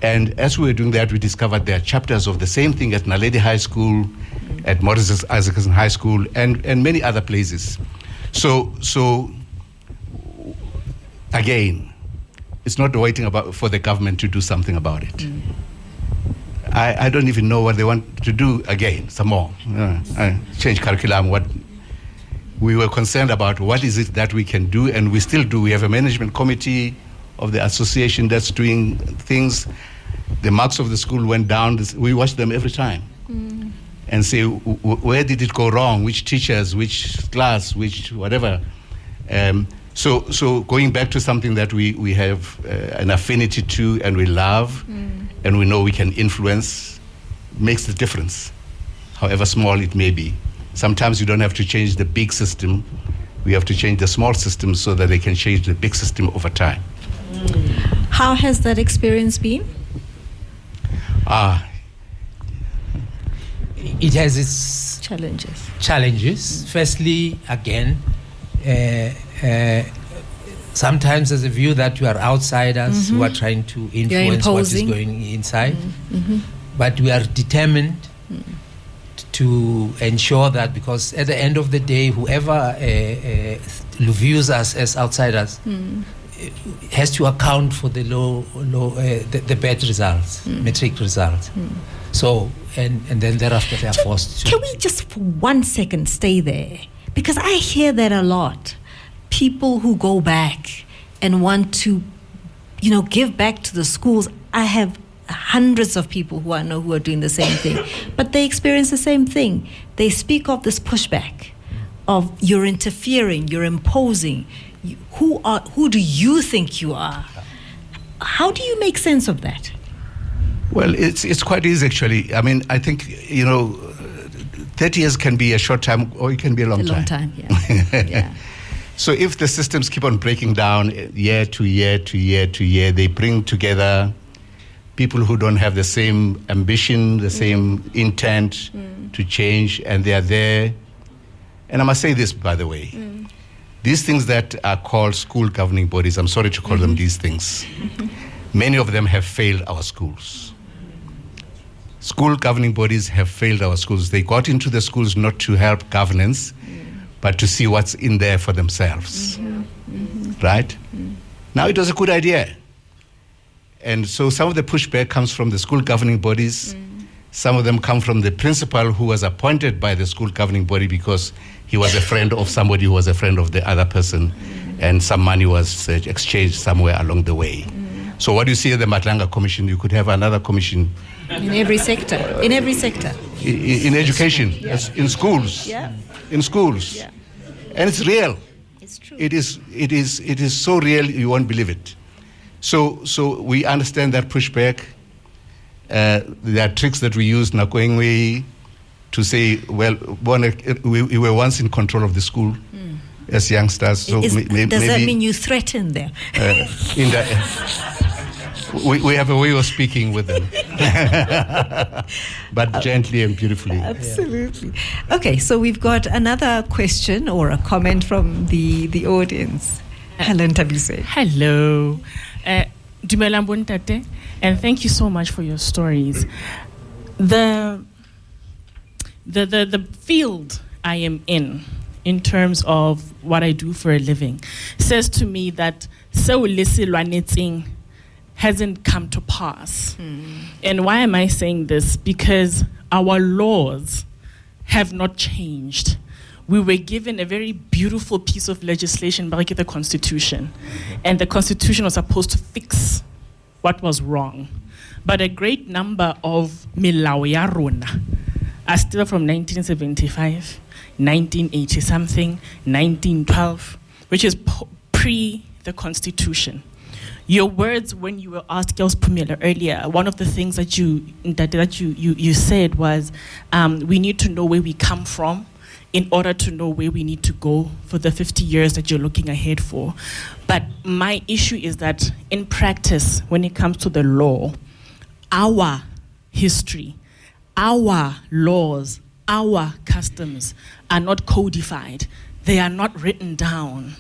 And as we were doing that, we discovered there are chapters of the same thing at Naledi High School, at Moses Isaacson High School, and many other places. So again, it's not waiting for the government to do something about it. I don't even know what they want to do again, some more. Change curriculum. What we were concerned about, what is it that we can do, and we still do. We have a management committee of the association that's doing things. The marks of the school went down. We watch them every time and say, where did it go wrong? Which teachers, which class, which whatever. So going back to something that we have an affinity to and we love and we know we can influence, makes the difference, however small it may be. Sometimes you don't have to change the big system. We have to change the small system so that they can change the big system over time. How has that experience been? It has its challenges. Firstly, again, sometimes there's a view that you are outsiders who are trying to influence what is going inside. But we are determined to ensure that, because at the end of the day, whoever views us as outsiders has to account for the the bad results, metric results. So, and then thereafter they are forced to. Can we just for 1 second stay there? Because I hear that a lot. People who go back and want to, give back to the schools. I have hundreds of people who I know who are doing the same thing, but they experience the same thing. They speak of this pushback, of you're interfering, you're imposing. Who do you think you are? How do you make sense of that? Well, it's quite easy, actually. I mean, I think, 30 years can be a short time, or it can be a long time. A long time, yeah. Yeah. So if the systems keep on breaking down year to year to year to year, they bring together people who don't have the same ambition, the same intent to change, and they are there. And I must say this, by the way. These things that are called school governing bodies, I'm sorry to call them these things, many of them have failed our schools. School governing bodies have failed our schools. They got into the schools not to help governance, but to see what's in there for themselves. Right? Now, it was a good idea. And so some of the pushback comes from the school governing bodies. Some of them come from the principal who was appointed by the school governing body because he was a friend of somebody who was a friend of the other person, and some money was exchanged somewhere along the way. So what you see at the Matlanga Commission, you could have another commission. In every sector. In every sector. In education, in schools. Yeah. In schools. Yeah. And it's real. It's true. It is so real you won't believe it. So we understand that pushback. There are tricks that we use Nakongwe to say, well, we were once in control of the school as youngsters. So does that mean you threaten them? We have a way of speaking with them, but gently and beautifully. Absolutely. Okay, so we've got another question or a comment from the audience. Helen Tabise. Hello. Dumelang bontate, and thank you so much for your stories. The field I am in terms of what I do for a living, says to me that hasn't come to pass. And why am I saying this? Because our laws have not changed. We were given a very beautiful piece of legislation, the Constitution. And the Constitution was supposed to fix what was wrong. But a great number of milao ya rona are still from 1975, 1980-something, 1912, which is pre the Constitution. Your words when you were asked, Girls Pumila, earlier, one of the things that you said was, we need to know where we come from in order to know where we need to go for the 50 years that you're looking ahead for. But my issue is that in practice, when it comes to the law, our history, our laws, our customs are not codified. They are not written down.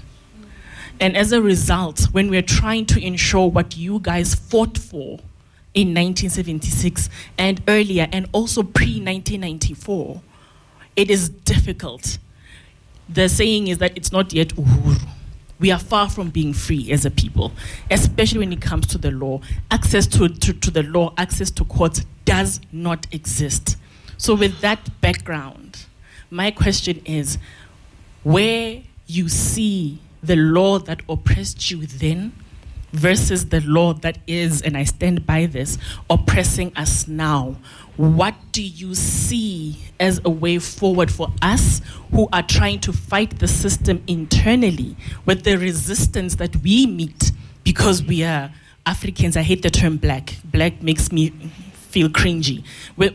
And as a result, when we're trying to ensure what you guys fought for in 1976 and earlier, and also pre-1994, it is difficult. The saying is that it's not yet uhuru. We are far from being free as a people, especially when it comes to the law. Access to the law, access to courts does not exist. So with that background, my question is, where you see the law that oppressed you then versus the law that is, and I stand by this, oppressing us now, what do you see as a way forward for us who are trying to fight the system internally with the resistance that we meet because we are Africans? I hate the term black. Black makes me feel cringy.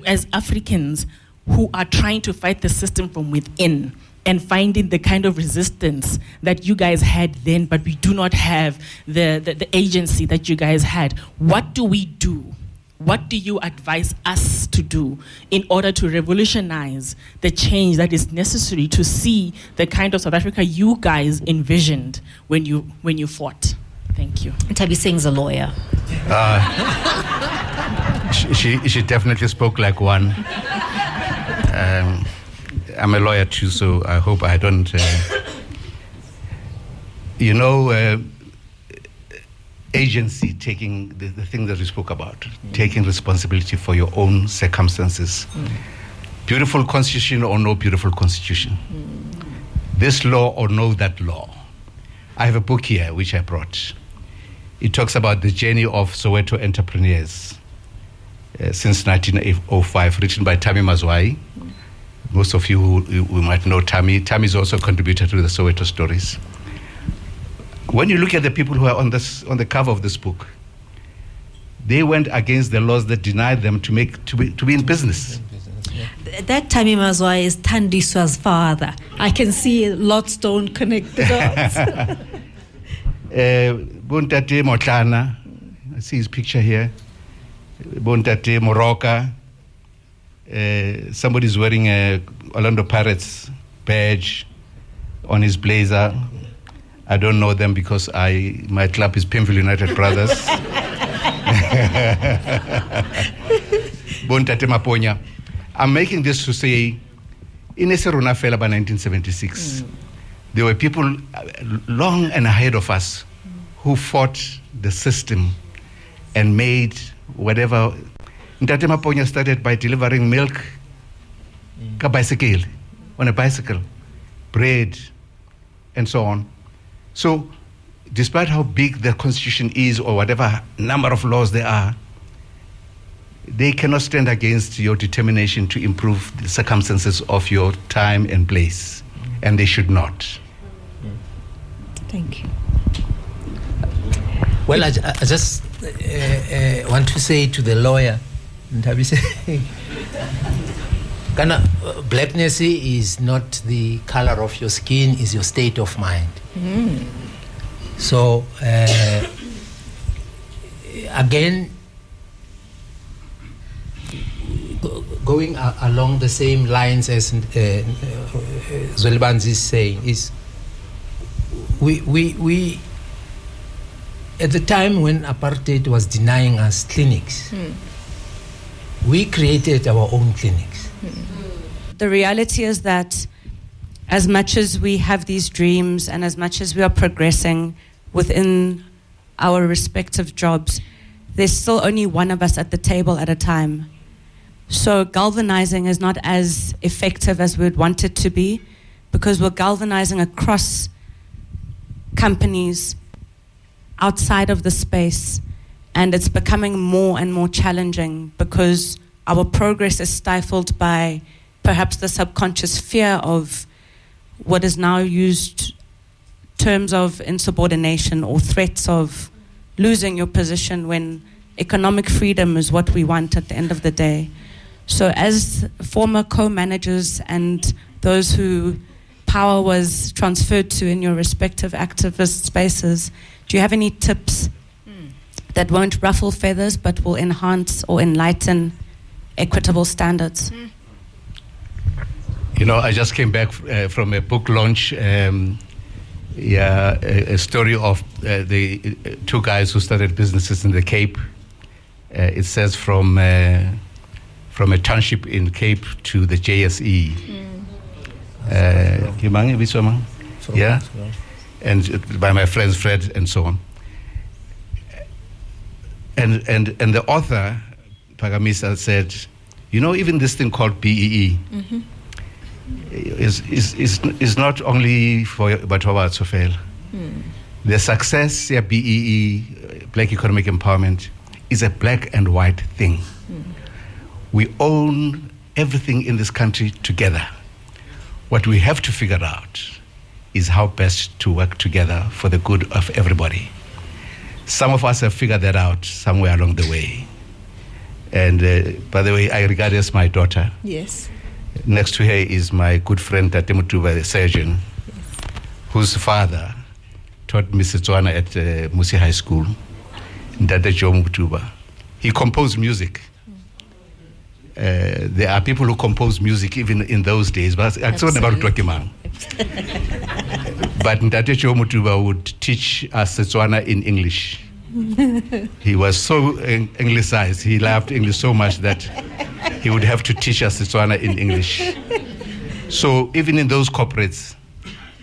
As Africans who are trying to fight the system from within and finding the kind of resistance that you guys had then, but we do not have the agency that you guys had. What do we do? What do you advise us to do in order to revolutionize the change that is necessary to see the kind of South Africa you guys envisioned when you fought? Thank you. Tabi Singh's a lawyer. She definitely spoke like one. I'm a lawyer too, so I hope I don't. Agency, taking the thing that we spoke about, taking responsibility for your own circumstances. Beautiful constitution or no beautiful constitution. This law or no that law. I have a book here which I brought. It talks about the journey of Soweto entrepreneurs since 1905, written by Tammy Mazwai. Most of you might know Tammy. Tammy is also a contributor to the Soweto Stories. When you look at the people who are on the cover of this book, they went against the laws that denied them to be in business. That Tammy Mazwai is Tandiswa's father. I can see lots don't connect the dots. Buntate Motlana, I see his picture here. Buntate Moroka. Somebody's wearing a Orlando Pirates badge on his blazer. I don't know them because my club is Pimville United Brothers. Buntate Maponya. I'm making this to say, in Eseruna fell by 1976, there were people long and ahead of us who fought the system and made whatever. Ntate Maponya started by delivering milk on a bicycle, bread, and so on. So, despite how big the constitution is or whatever number of laws there are, they cannot stand against your determination to improve the circumstances of your time and place, and they should not. Thank you. Well, I just want to say to the lawyer, blackness is not the color of your skin, is your state of mind. So, again, going along the same lines as Zwelibanzi is saying, is we at the time when apartheid was denying us clinics, we created our own clinics. The reality is that as much as we have these dreams and as much as we are progressing within our respective jobs, there's still only one of us at the table at a time. So galvanizing is not as effective as we would want it to be, because we're galvanizing across companies outside of the space, and it's becoming more and more challenging because our progress is stifled by perhaps the subconscious fear of what is now used terms of insubordination or threats of losing your position, when economic freedom is what we want at the end of the day. So as former co-managers and those who power was transferred to in your respective activist spaces, do you have any tips that won't ruffle feathers but will enhance or enlighten equitable standards? You know, I just came back from a book launch, a story of the two guys who started businesses in the Cape. It says from a township in Cape to the JSE. Yeah, and by my friends Fred and so on. And the author Pagamisa said, you know, even this thing called BEE is not only for Batoba to fail. The success of BEE, Black Economic Empowerment, is a black and white thing. We own everything in this country together. What we have to figure out is how best to work together for the good of everybody. Some of us have figured that out somewhere along the way. And by the way, I regard her as my daughter. Yes. Next to her is my good friend Tate Mutuba, the surgeon, whose father taught me Setswana at Musi High School, Tate Joe Mutuba. He composed music. There are people who compose music even in those days, but but Tate Joe Mutuba would teach us Setswana in English. He was so anglicized. He loved English so much that he would have to teach us Setswana in English. So even in those corporates,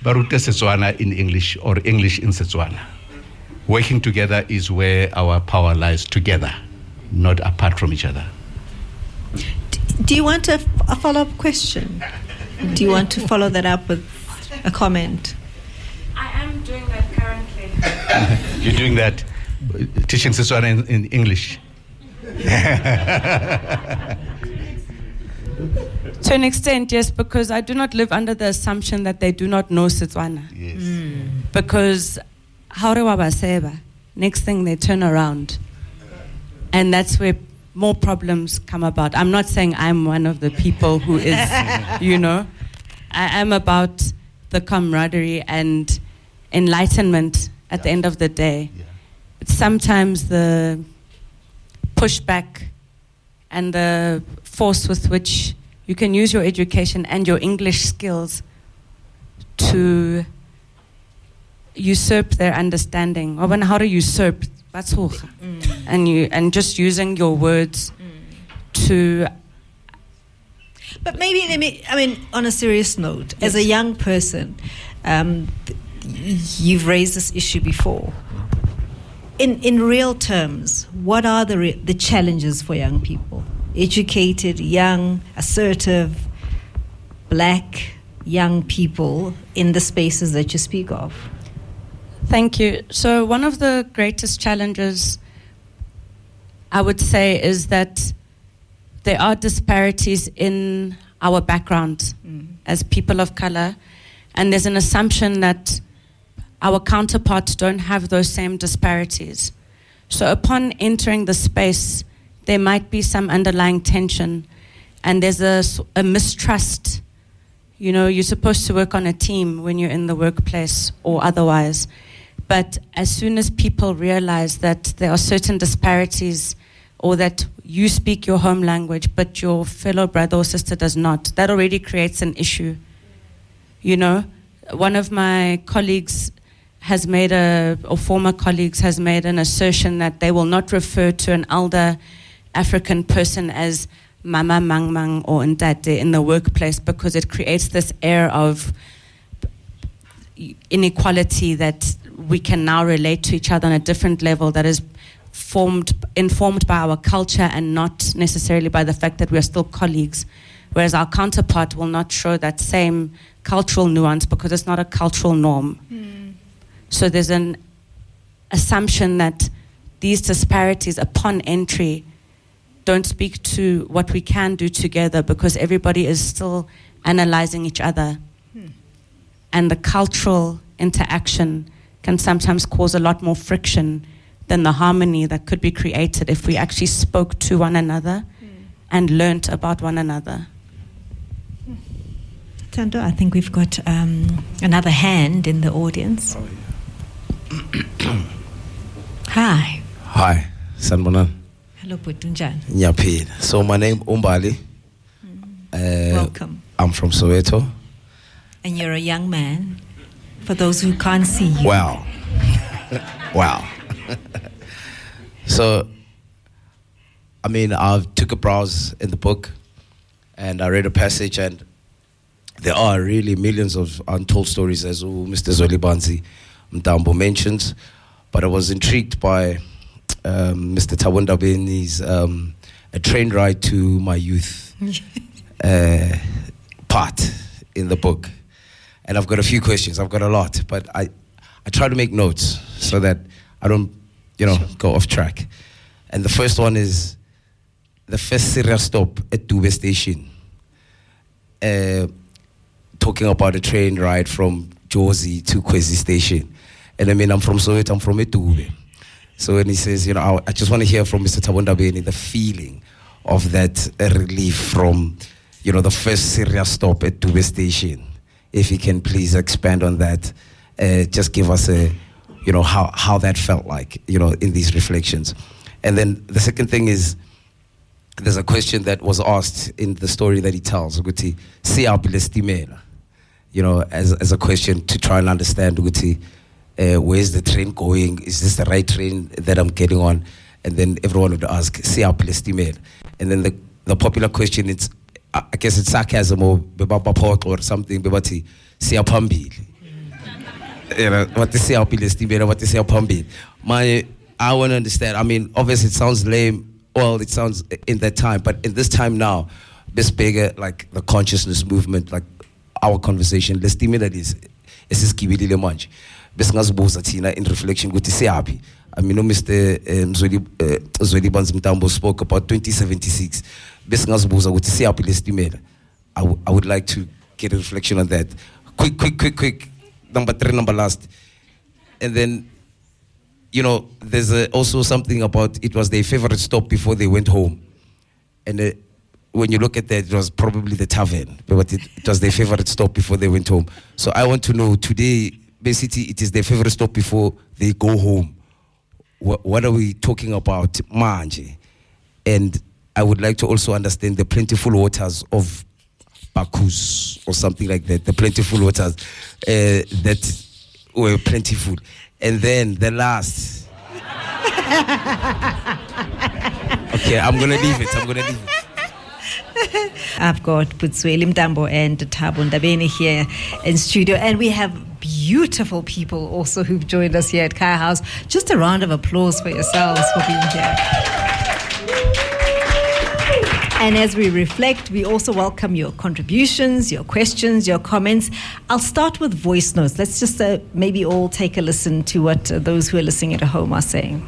Baruta Setswana in English or English in Setswana. Working together is where our power lies, together, not apart from each other. Do you want a follow-up question? Do you want to follow that up with a comment? I am doing that currently. You're doing that, teaching Setswana in English. To an extent, yes, because I do not live under the assumption that they do not know Setswana. Yes. Because next thing they turn around. And that's where more problems come about. I'm not saying I'm one of the people who is, I am about the camaraderie and enlightenment at the end of the day. Yeah. But sometimes the pushback and the force with which you can use your education and your English skills to usurp their understanding. Or how to usurp, that's and just using your words to. But maybe, on a serious note, as a young person, you've raised this issue before. In real terms, what are the challenges for young people? Educated, young, assertive, black young people in the spaces that you speak of? Thank you. So one of the greatest challenges, I would say, is that there are disparities in our background as people of color, and there's an assumption that our counterparts don't have those same disparities. So upon entering the space, there might be some underlying tension, and there's a mistrust. You're supposed to work on a team when you're in the workplace or otherwise. But as soon as people realize that there are certain disparities, or that you speak your home language but your fellow brother or sister does not, that already creates an issue. One of my colleagues has made or former colleagues has made an assertion that they will not refer to an elder African person as mama, mang, mang, or ntate in the workplace, because it creates this air of inequality that we can now relate to each other on a different level that is informed by our culture and not necessarily by the fact that we are still colleagues, whereas our counterpart will not show that same cultural nuance because it's not a cultural norm. So there's an assumption that these disparities upon entry don't speak to what we can do together, because everybody is still analyzing each other. And the cultural interaction can sometimes cause a lot more friction than the harmony that could be created if we actually spoke to one another and learnt about one another. Tando, I think we've got another hand in the audience. Hi. Hi, Sanbonan. Hello, Putunjan. Nyapid. So my name Umbali. Welcome. I'm from Soweto. And you're a young man, for those who can't see you. Wow. Wow. So, I took a browse in the book and I read a passage, and there are really millions of untold stories, as Mr. Zolibanzi Mtambo mentions. But I was intrigued by Mr. Tawanda Beni's A Train Ride to My Youth part in the book. And I've got a few questions. I've got a lot, but I try to make notes so that I don't, go off track. And the first one is the first serial stop at Dube Station. Talking about a train ride from Jozi to Kwezi Station. And I'm from Soweto, I'm from Dube. So when he says, I just want to hear from Mr. Tawanda Beni the feeling of that relief from, the first serial stop at Dube Station. If you can please expand on that, just give us how that felt like, in these reflections. And then the second thing is, there's a question that was asked in the story that he tells, Uguti, as a question to try and understand, Uguti, where's the train going? Is this the right train that I'm getting on? And then everyone would ask, "Siaphi lestimela?" And then the popular question, it's, I guess it's sarcasm or bebapapot or something, bebati, "Siyaphambili." You know, what is siaphi lestimela? What is siyaphambili? I want to understand. I mean, obviously it sounds lame. Well, it sounds in that time, but in this time now, this bigger, like the consciousness movement, like our conversation, lestimela is iskibilile manje. Besingazibuza thina in reflection ukuthi siyapi. I mean, Mr. Zweli Banzimtambo spoke about 2076. Besingazibuza ukuthi siyapi lestimela. I would like to get a reflection on that. Quick. Number 3, number last. And then, you know, there's also something about it was their favorite stop before they went home. And when you look at that, it was probably the tavern, but it was their favorite stop before they went home. So I want to know today, basically, it is their favorite stop before they go home. What are we talking about, manje? And I would like to also understand the plentiful waters of Bakus or something like that. The plentiful waters that were plentiful. And then the last. Okay, I'm gonna leave it. I've got Putsweli Mtambo and Thabo Ndabeni here in studio, and we have beautiful people also who've joined us here at Kaya House. Just a round of applause for yourselves for being here. And as we reflect, we also welcome your contributions, your questions, your comments. I'll start with voice notes. Let's just maybe all take a listen to what those who are listening at home are saying.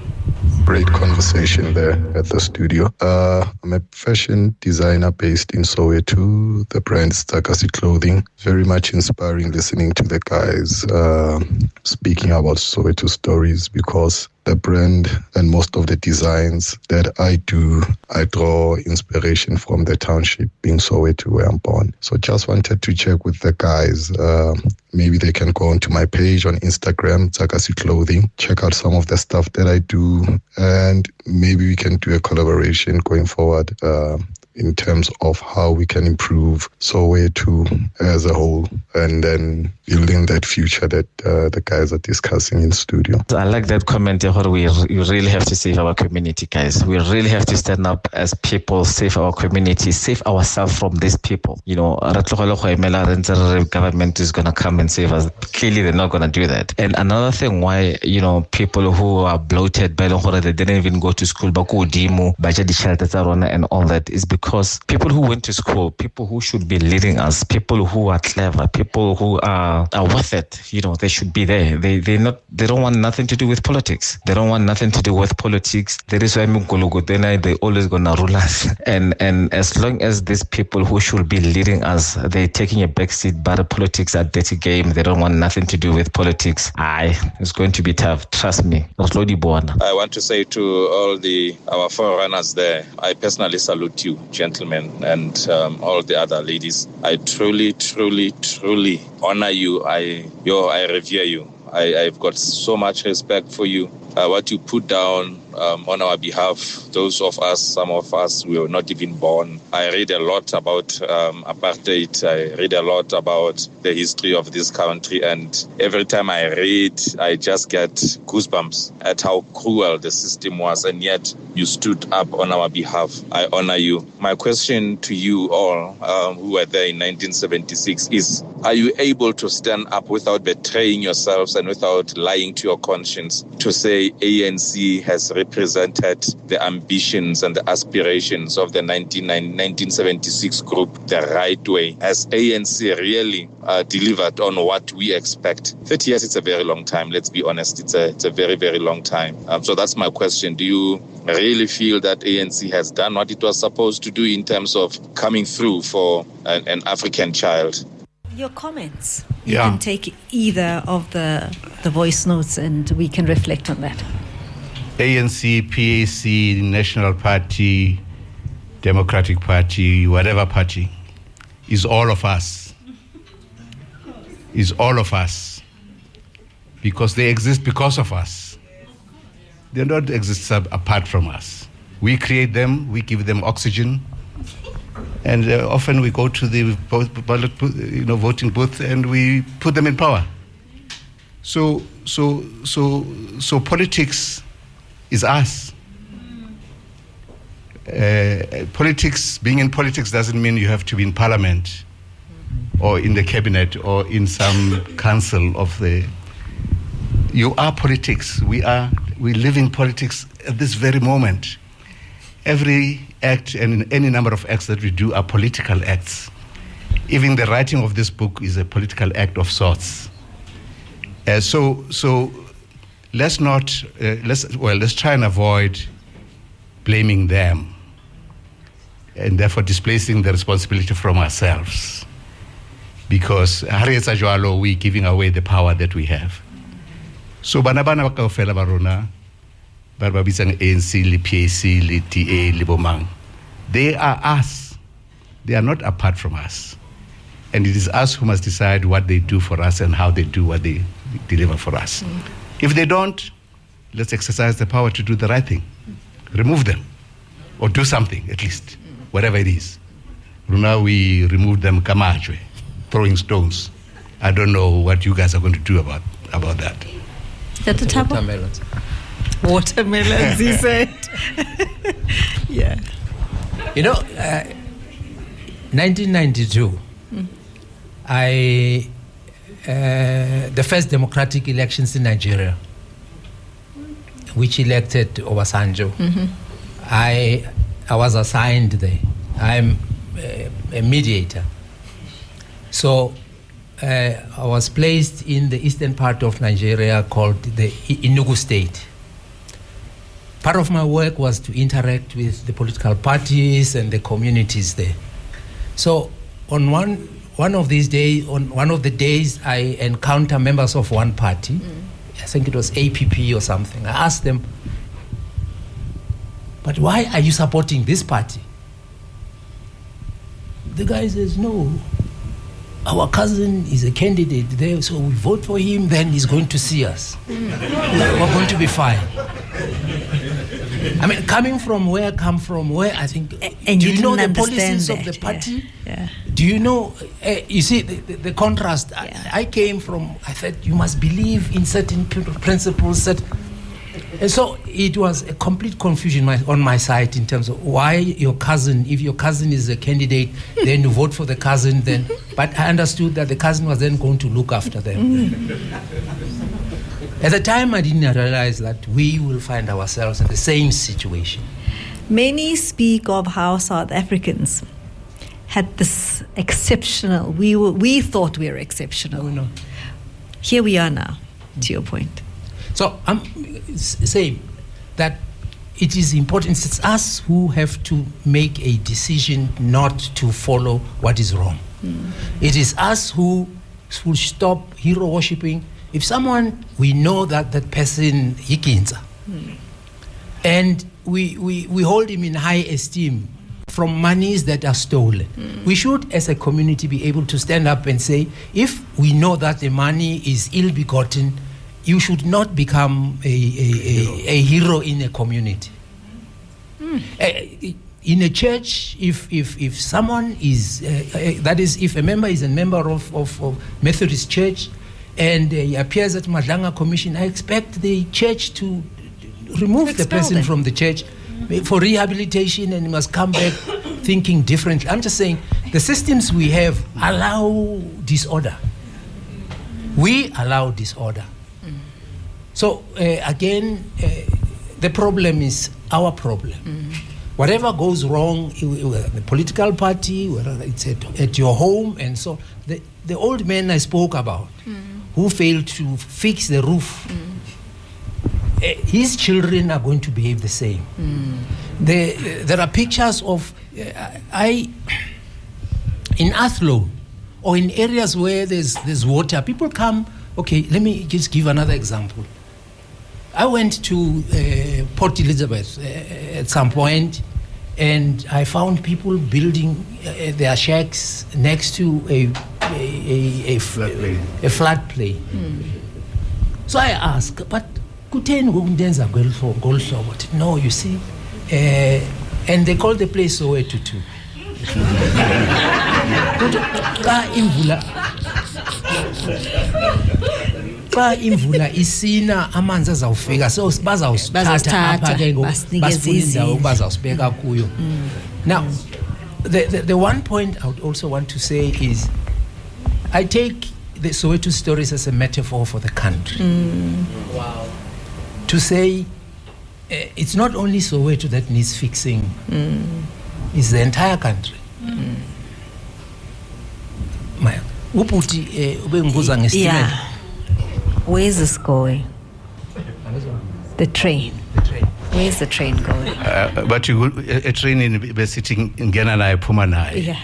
Great conversation there at the studio. I'm a fashion designer based in Soweto. The brand is Takasi Clothing. Very much inspiring listening to the guys speaking about Soweto Stories, because the brand and most of the designs that I do, I draw inspiration from the township being Soweto where I'm born. So just wanted to check with the guys. Maybe they can go onto my page on Instagram, Takasi Clothing, check out some of the stuff that I do, and maybe we can do a collaboration going forward in terms of how we can improve Soweto as a whole, and then building that future that the guys are discussing in studio. I like that comment. We really have to save our community, guys. We really have to stand up as people, save our community, save ourselves from these people. You know, the government is going to come and save us. Clearly, they're not going to do that. And another thing why, you know, people who are bloated, they didn't even go to school, and all that is because people who went to school, people who should be leading us, people who are clever, people who are worth it, you know, they should be there. They don't want nothing to do with politics. They don't want nothing to do with politics. There is why they always gonna rule us. And as long as these people who should be leading us, they're taking a backseat, but politics are dirty game. They don't want nothing to do with politics. It's going to be tough. Trust me. I want to say to all our forerunners there, I personally salute you, gentlemen, and all the other ladies. I truly, truly, truly honor you. I revere you. I've got so much respect for you. What you put down on our behalf, those of us, some of us, we were not even born. I read a lot about apartheid. I read a lot about the history of this country. And every time I read, I just get goosebumps at how cruel the system was. And yet you stood up on our behalf. I honor you. My question to you all who were there in 1976 is, are you able to stand up without betraying yourselves and without lying to your conscience to say ANC has represented the ambitions and the aspirations of the 1976 group the right way? Has ANC really delivered on what we expect? 30 years, it's a very long time. Let's be honest. It's a very, very long time. So that's my question. Do you really feel that ANC has done what it was supposed to do in terms of coming through for an African child? Your comments. You can take either of the voice notes and we can reflect on that. ANC, PAC, National Party, Democratic Party, whatever party, is all of us. Is all of us. Because they exist because of us. They don't exist apart from us. We create them, we give them oxygen, and often we go to the voting booth and we put them in power. So politics is us. Being in politics doesn't mean you have to be in parliament or in the cabinet or in some council of the. You are politics. We live in politics at this very moment. Every act and any number of acts that we do are political acts. Even the writing of this book is a political act of sorts. So let's try and avoid blaming them and therefore displacing the responsibility from ourselves. Because we're giving away the power that we have. So bana kaofela ba rona ba ba bitsang ANC le PAC le DA le bomang, they are us. They are not apart from us. And it is us who must decide what they do for us and how they do what they deliver for us. If they don't, let's exercise the power to do the right thing. Remove them or do something at least, whatever it is. Now we removed them kamajwe, throwing stones. I don't know what you guys are going to do about that. Is that the table? Watermelons. Watermelons, he said. Yeah. 1992, the first democratic elections in Nigeria, which elected Obasanjo, I was assigned there. I'm a mediator. So I was placed in the eastern part of Nigeria called the Enugu State. Part of my work was to interact with the political parties and the communities there. So on one of the days, I encounter members of one party. I think it was APP or something. I asked them, but why are you supporting this party? The guy says, no, our cousin is a candidate there, so we vote for him, then he's going to see us. We're going to be fine. I mean, coming from where I come from, where I think, and do you know the didn't policies understand of the party? Yeah. Do you know, you see the contrast. Yeah. I came from, I said, you must believe in certain principles. And so it was a complete confusion on my side in terms of why your cousin, if your cousin is a candidate, then you vote for the cousin. But I understood that the cousin was then going to look after them. At the time, I didn't realize that we will find ourselves in the same situation. Many speak of how South Africans had this exceptional, we thought we were exceptional. No. Here we are now, to your point. So I'm saying that it is important. It's us who have to make a decision not to follow what is wrong. It is us who will stop hero worshipping. If someone, we know that person hikinza, and we hold him in high esteem from monies that are stolen, we should as a community be able to stand up and say, if we know that the money is ill-begotten, you should not become a hero in a community. In a church, if someone is, that is, if a member is a member of Methodist Church and he appears at Madlanga Commission, I expect the church to remove the person from the church for rehabilitation, and he must come back thinking differently. I'm just saying the systems we have allow disorder. We allow disorder. So again, the problem is our problem. Whatever goes wrong, the political party, whether it's at your home, and so the old man I spoke about, who failed to fix the roof, his children are going to behave the same. There are pictures of in Athlone or in areas where there's water. People come. Okay, let me just give another example. I went to Port Elizabeth at some point, and I found people building their shacks next to a floodplain. So I asked, but no, you see, and they call the place Soweto too. xa imvula isina amanzi azawufika so bazawusithatha apha ke basifuna indawo bazawusibeka kuyo. Now the one point I would also want to say is I take the Soweto Stories as a metaphor for the country. Wow. To say it's not only Soweto that needs fixing, it's the entire country. Yeah. Where is this going? The train. Where is the train going? But a train in sitting in Genanai, Pumanai. Yeah.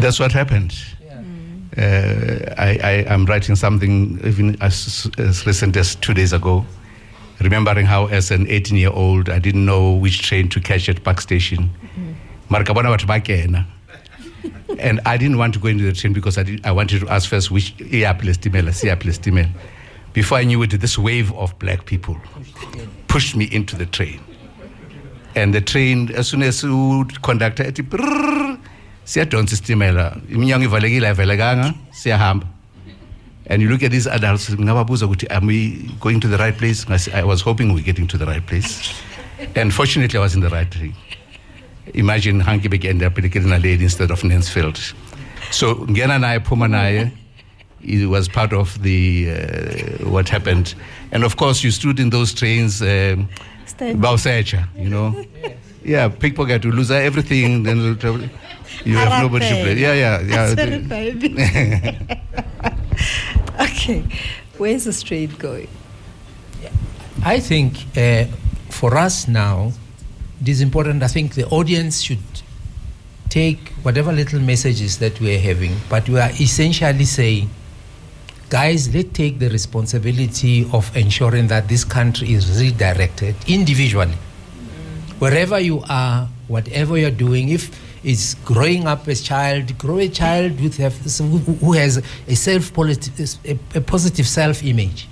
That's what happened. I am writing something even as recent as 2 days ago, remembering how as an 18-year-old I didn't know which train to catch at Park Station. And I didn't want to go into the train because I wanted to ask first which before I knew it, this wave of black people pushed me into the train. And the train, as soon as the conductor and you look at these adults, am we going to the right place? I was hoping we're getting to the right place. And fortunately, I was in the right thing. Imagine Hankebek ended up in a lady instead of Nansfield. So Ngenanai Pumanai, it was part of the what happened. And of course, you stood in those trains, Bausecha, you know. Yeah, pickpocket, you lose everything, then you have nobody to play. Yeah. Baby. Okay, where's the train going? I think for us now, it is important. I think the audience should take whatever little messages that we are having, but we are essentially saying, guys, let's take the responsibility of ensuring that this country is redirected individually. Wherever you are, whatever you're doing, if it's growing up as child, grow a child who has a positive self-image.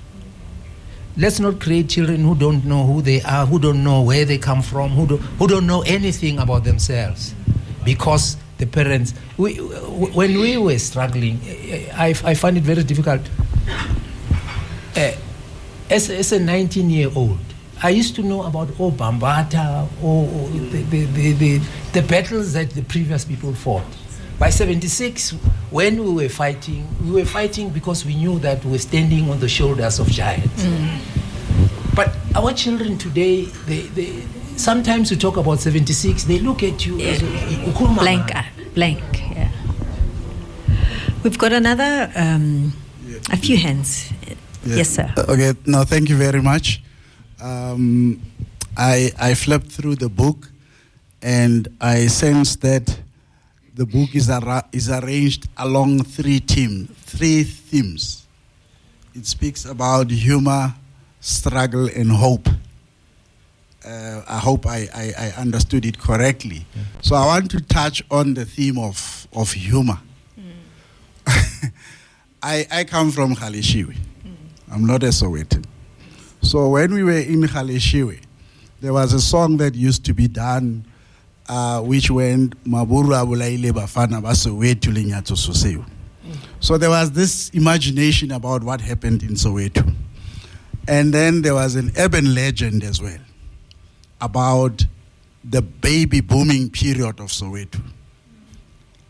Let's not create children who don't know who they are, who don't know where they come from, who don't know anything about themselves. Because the parents, when we were struggling, I find it very difficult. As a 19-year-old, I used to know about Bambata, the battles that the previous people fought. By 76, when we were fighting because we knew that we were standing on the shoulders of giants. But our children today, they sometimes you talk about 76, they look at you as blank. Yeah. We've got another, a few hands. Yes, sir. Okay. No, thank you very much. I flipped through the book, and I sensed that the book is arranged along three themes. It speaks about humor, struggle, and hope. I hope I understood it correctly. Yeah. So I want to touch on the theme of humor. I come from Khalishiwe. I'm not a Sowetan. So when we were in Khalishiwe, there was a song that used to be done which went Maburu Abulaile Bafana Basowetu Linyato Soseu. So there was this imagination about what happened in Soweto. And then there was an urban legend as well about the baby booming period of Soweto.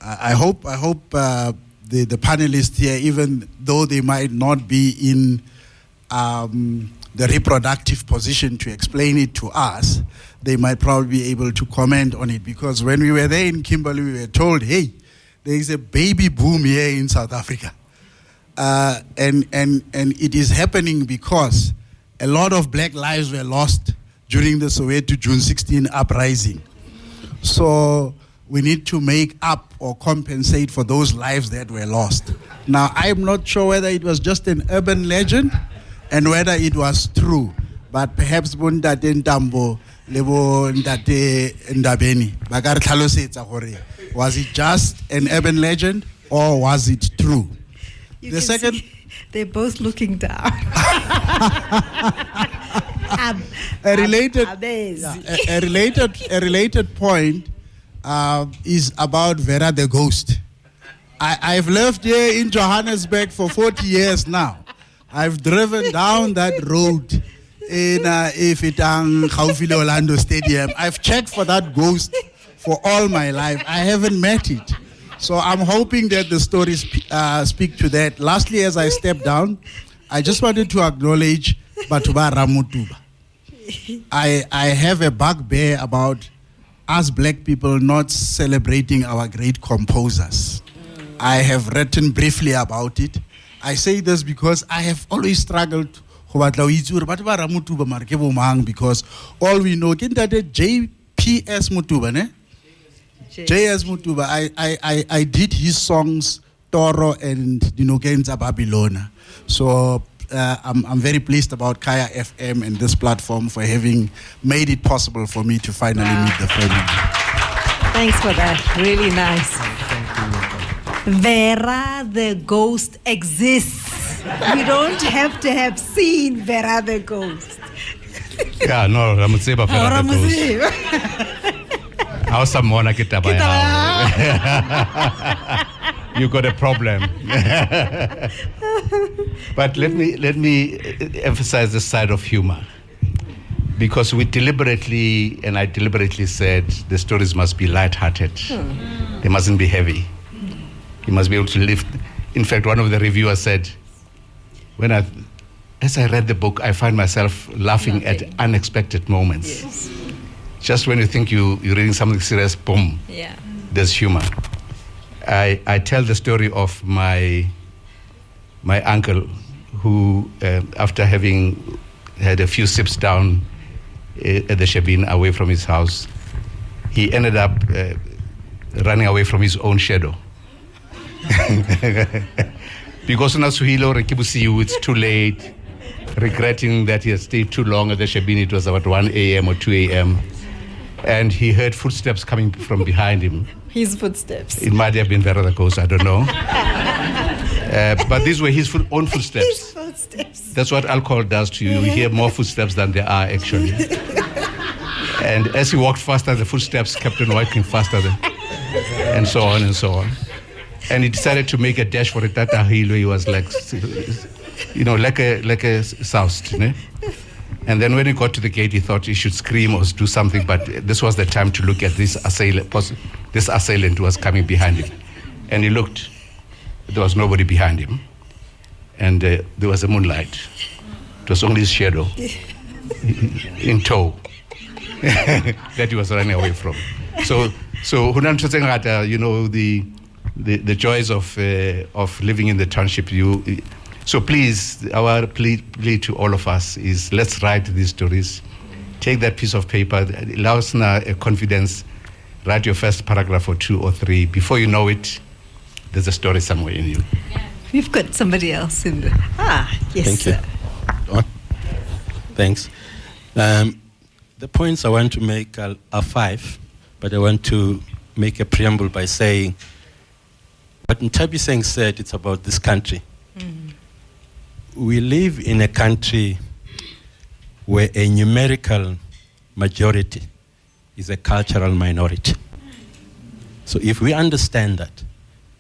I hope the panelists here, even though they might not be in the reproductive position to explain it to us, they might probably be able to comment on it, because when we were there in Kimberley, we were told, hey, there is a baby boom here in South Africa. And it is happening because a lot of black lives were lost during the Soweto June 16 uprising. So we need to make up or compensate for those lives that were lost. Now, I'm not sure whether it was just an urban legend and whether it was true, but perhaps Bundate Ntambo, Lebo Ndate Ndabeni, Bagar Khalosetsa Hore. Was it just an urban legend or was it true? The second, they're both looking down. A related point is about Vera the ghost. I've lived here in Johannesburg for 40 years now. I've driven down that road in Ifitang, Gaufile Orlando Stadium. I've checked for that ghost for all my life. I haven't met it. So I'm hoping that the stories speak to that. Lastly, as I step down, I just wanted to acknowledge Batuba Ramutuba. I have a bugbear about us black people not celebrating our great composers. I have written briefly about it. I say this because I have always struggled because all we know, JPS Mutuba, ne? JS Mutuba, I did his songs, Toro and Dinogenza Babylona. So I'm very pleased about Kaya FM and this platform for having made it possible for me to finally meet the family. Thanks for that. Really nice. Vera the ghost exists. You don't have to have seen Vera the ghost. Yeah, no, Ramutseba Vera the ghost. How someone you got a problem. But let me emphasize the side of humor, because I deliberately said the stories must be light-hearted. They mustn't be heavy. You must be able to lift. In fact, one of the reviewers said, as I read the book, I find myself laughing at unexpected moments. Yes. Just when you think you're reading something serious, boom, there's humor. I tell the story of my uncle who, after having had a few sips down at the Shebeen away from his house, he ended up running away from his own shadow. Because it's too late, regretting that he had stayed too long at the Shebeen. It was about 1 a.m. or 2 a.m. And he heard footsteps coming from behind him. His footsteps. It might have been Vera the ghost, I don't know. But these were his own footsteps. His footsteps. That's what alcohol does to you. You hear more footsteps than there are actually. And as he walked faster, the footsteps kept on walking faster, and so on and so on. And he decided to make a dash for it. That he was like, like a soused. Ne? And then when he got to the gate, he thought he should scream or do something, but this was the time to look at this assailant. This assailant was coming behind him. And he looked. There was nobody behind him. And there was a moonlight. It was only his shadow in tow that he was running away from. So the joys of living in the township. So please, our plea to all of us is, let's write these stories. Take that piece of paper, allow us now a confidence, write your first paragraph or 2 or 3. Before you know it, there's a story somewhere in you. We've got somebody else in there. Yes. Thank you. Thanks. The points I want to make are 5, but I want to make a preamble by saying what Ntabiseng said, it's about this country. We live in a country where a numerical majority is a cultural minority. So if we understand that,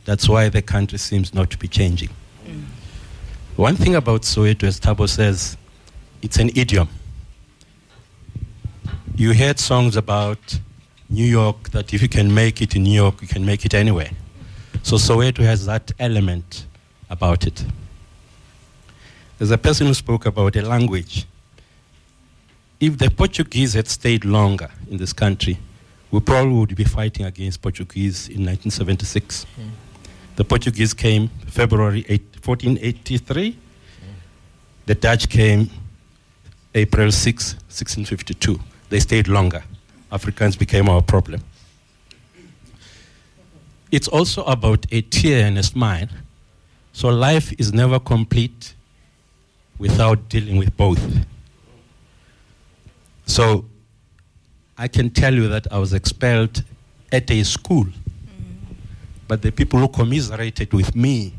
that's why the country seems not to be changing. One thing about Soweto, as Thabo says, it's an idiom. You heard songs about New York, that if you can make it in New York, you can make it anywhere. So Soweto has that element about it. There's a person who spoke about a language. If the Portuguese had stayed longer in this country, we probably would be fighting against Portuguese in 1976. The Portuguese came February 1483. The Dutch came April 6, 1652. They stayed longer. Africans became our problem. It's also about a tear and a smile. So life is never complete without dealing with both. So I can tell you that I was expelled at a school, but the people who commiserated with me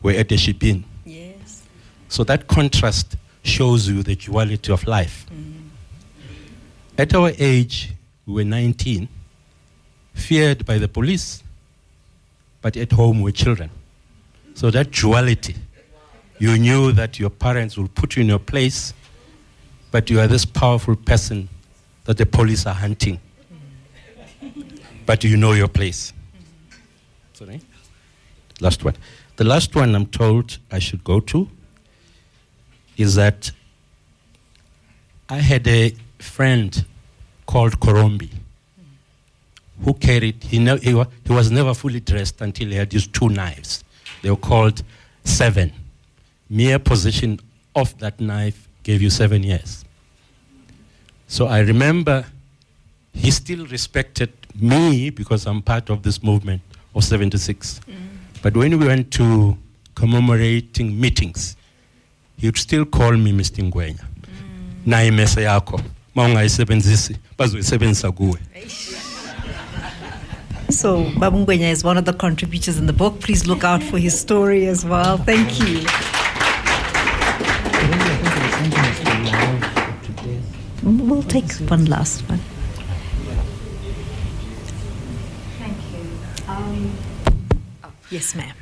were at a Shebeen. Yes. So that contrast shows you the duality of life. At our age, we were 19, feared by the police, but at home we're children. So that duality You knew that your parents will put you in your place, but you are this powerful person that the police are hunting. But you know your place. Sorry? Last one. The last one I'm told I should go to is that I had a friend called Korombi who carried, he was never fully dressed until he had these 2 knives. They were called 7. Mere possession of that knife gave you 7 years. So I remember he still respected me because I'm part of this movement of 76. But when we went to commemorating meetings, he would still call me Mr. Ngwenya. Na imesa yako, maungayisebenzisi, bazoyisebenzisa kuwe. So Babu Ngwenya is one of the contributors in the book. Please look out for his story as well. Thank you. We'll take one last one. Thank you. Yes, ma'am.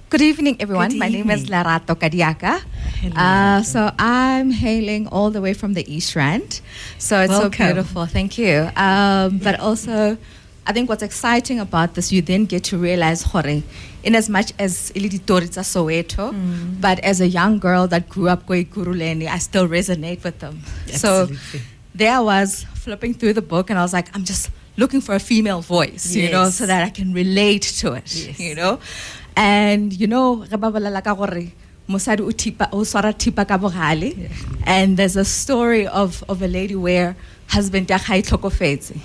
Good evening, everyone. Good My name is evening. Larato Kadiaka. So I'm hailing all the way from the East Rand. So it's Welcome. so beautiful. Thank you. But also, I think what's exciting about this, you then get to realize, Hore, in as much as Iliditoritsa Soweto, but as a young girl that grew up going Kuruleni, I still resonate with them. Absolutely. So there I was flipping through the book, and I was like, I'm just looking for a female voice, you know, Yes. so that I can relate to it, Yes. you know. And, you know, re babalela ka gore mosadi o thipa- o swara thipa ka bogale. And there's a story of a lady where husband ya ga itlhokofetse,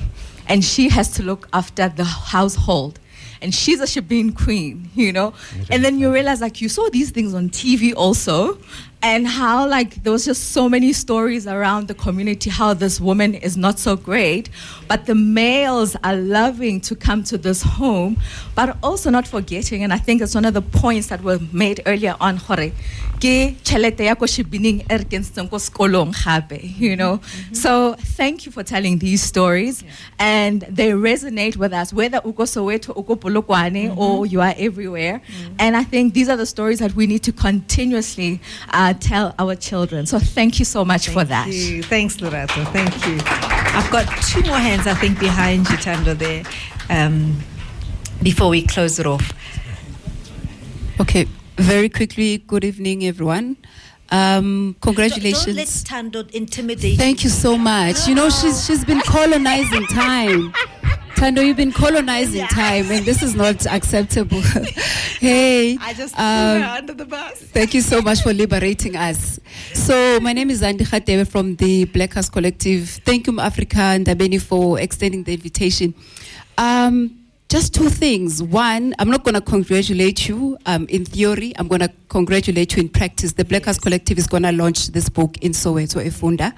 and she has to look after the household. And she's a Shebeen queen, you know. And then you realize, like, you saw these things on TV also, and how, like, there was just so many stories around the community, how this woman is not so great, but the males are loving to come to this home, but also not forgetting, and I think it's one of the points that were made earlier on, Hore, ke tšhelete ya ko Shebening e re kentshitseng ko sekolong gape, you know. So thank you for telling these stories, and they resonate with us, whether uko Soweto, uko Polokwane, or you are everywhere. And I think these are the stories that we need to continuously tell our children. So thank you so much for that. Thank you. Thanks, Lorato. Thank you. I've got 2 more hands, I think, behind you, Tando, there, before we close it off. Okay, very quickly, good evening, everyone. Congratulations. Don't let Tando intimidate Thank you so much. You know, she's been colonizing time. Tando, you've been colonizing time, and this is not acceptable. Hey. I just threw her under the bus. Thank you so much for liberating us. So my name is Andi Khatewe from the Black House Collective. Thank you, Africa and Dabeni, for extending the invitation. Just 2 things. One, I'm not going to congratulate you in theory. I'm going to congratulate you in practice. The Black House Collective is going to launch this book in Soweto, Efunda,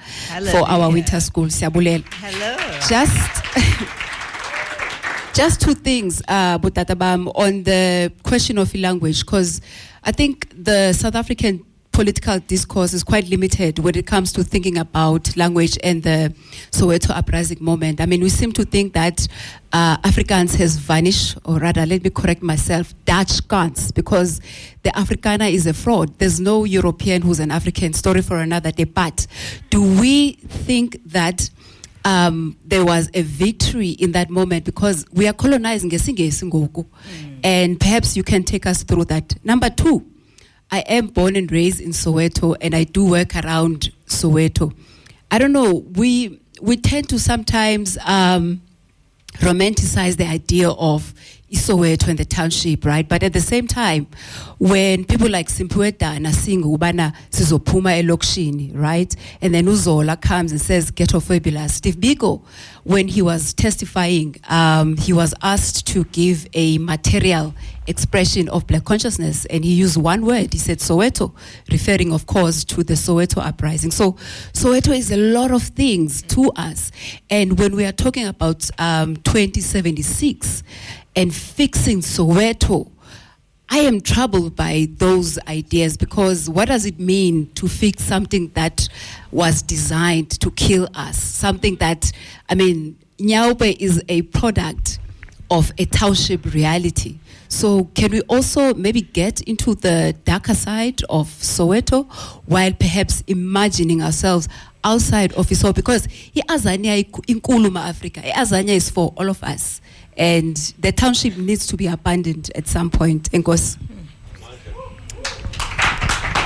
for our winter school. Siyabulela. Hello. Just 2 things, Butatabam, on the question of language, because I think the South African political discourse is quite limited when it comes to thinking about language and the Soweto uprising moment. I mean, we seem to think that Afrikaans has vanished, or rather, let me correct myself, Dutch can't, because the Afrikaner is a fraud. There's no European who's an African, story for another day. But do we think that there was a victory in that moment, because we are colonizing ngesingesi ngoku, and perhaps you can take us through that. Number 2, I am born and raised in Soweto, and I do work around Soweto. I don't know, we tend to sometimes romanticize the idea of Soweto and the township, right? But at the same time, when people like Simpueta and Asingu ubana sizopuma elokishini, right? And then Uzola comes and says, get off Webila. Steve Biko, when he was testifying, he was asked to give a material expression of black consciousness, and he used one word. He said Soweto, referring, of course, to the Soweto uprising. So Soweto is a lot of things to us. And when we are talking about 2076 and fixing Soweto, I am troubled by those ideas, because what does it mean to fix something that was designed to kill us? Something that, I mean, Nyaupe is a product of a township reality. So can we also maybe get into the darker side of Soweto while perhaps imagining ourselves outside of Soweto? Because i-Azania inkulu Africa, i-Azania is for all of us. And the township needs to be abandoned at some point. Enkos.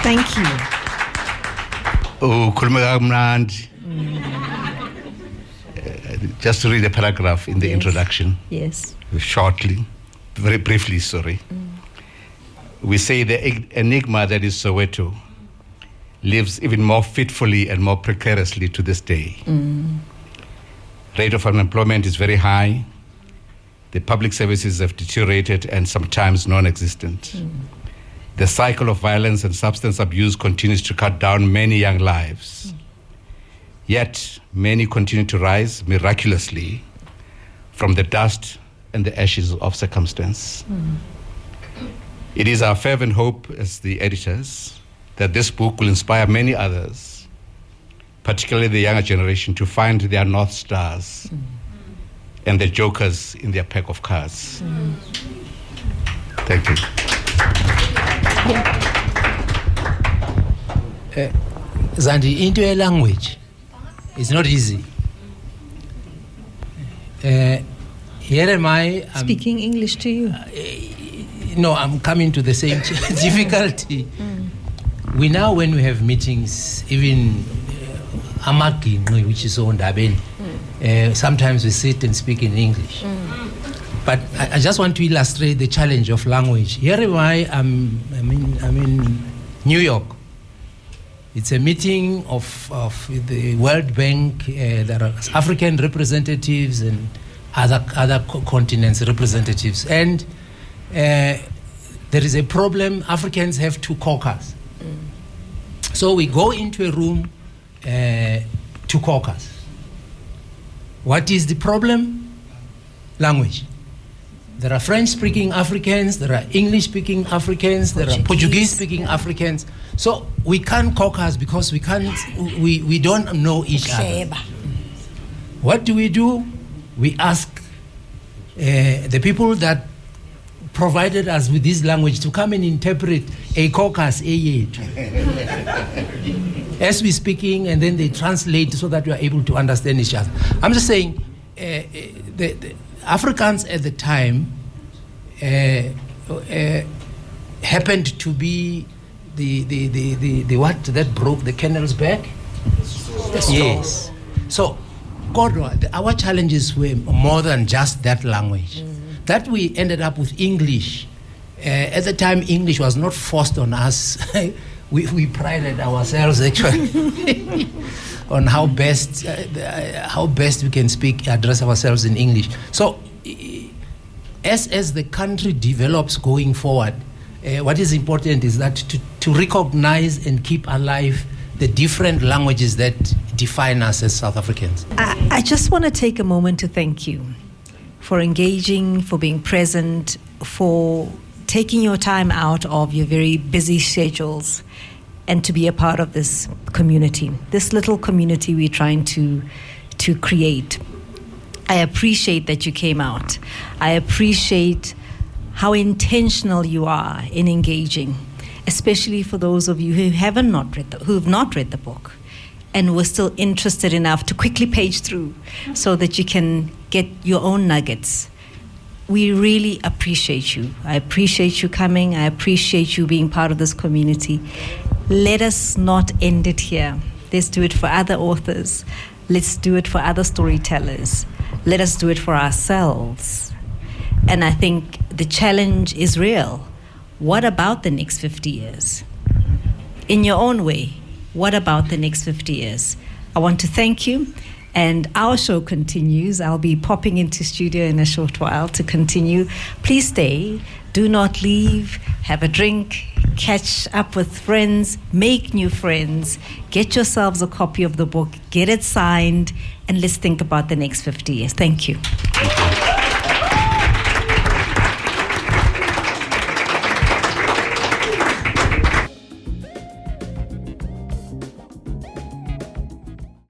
Thank you. Oh, khuluma kamnandi. Just to read a paragraph in the introduction. Yes. Shortly, very briefly, sorry. We say the enigma that is Soweto lives even more fitfully and more precariously to this day. Rate of unemployment is very high. The public services have deteriorated and sometimes non-existent. The cycle of violence and substance abuse continues to cut down many young lives. Yet, many continue to rise miraculously from the dust and the ashes of circumstance. It is our fervent hope as the editors that this book will inspire many others, particularly the younger generation, to find their North Stars and the jokers in their pack of cards. Thank you. Zandi, into a language, it's not easy. Here am I. Speaking English to you. No, I'm coming to the same difficulty. We now, when we have meetings, even Amaki, which is on Dabeni, sometimes we sit and speak in English. But I just want to illustrate the challenge of language. Here am I, I'm in New York. It's a meeting of the World Bank. There are African representatives and other continents representatives. And there is a problem. Africans have two caucus. So we go into a room to caucus. What is the problem? Language. There are French-speaking Africans, there are English-speaking Africans, there are Portuguese-speaking Africans. So we can't caucus because we don't know each other. What do? We ask the people that provided us with this language to come and interpret a caucus as we speaking, and then they translate so that we are able to understand each other. I'm just saying, the Africans at the time happened to be the what that broke the camel's back? Yes. So, God, our challenges were more than just that language. That we ended up with English. At the time, English was not forced on us. we prided ourselves actually on how best we can address ourselves in English. So, as the country develops going forward, what is important is that to recognize and keep alive the different languages that define us as South Africans. I just want to take a moment to thank you for engaging, for being present, for taking your time out of your very busy schedules and to be a part of this community, this little community we're trying to create. I appreciate that you came out. I appreciate how intentional you are in engaging, especially for those of you who have not read the book and were still interested enough to quickly page through so that you can get your own nuggets. We really appreciate you. I appreciate you coming. I appreciate you being part of this community. Let us not end it here. Let's do it for other authors. Let's do it for other storytellers. Let us do it for ourselves. And I think the challenge is real. What about the next 50 years? In your own way, what about the next 50 years? I want to thank you. And our show continues. I'll be popping into studio in a short while to continue. Please stay. Do not leave. Have a drink. Catch up with friends. Make new friends. Get yourselves a copy of the book. Get it signed. And let's think about the next 50 years. Thank you.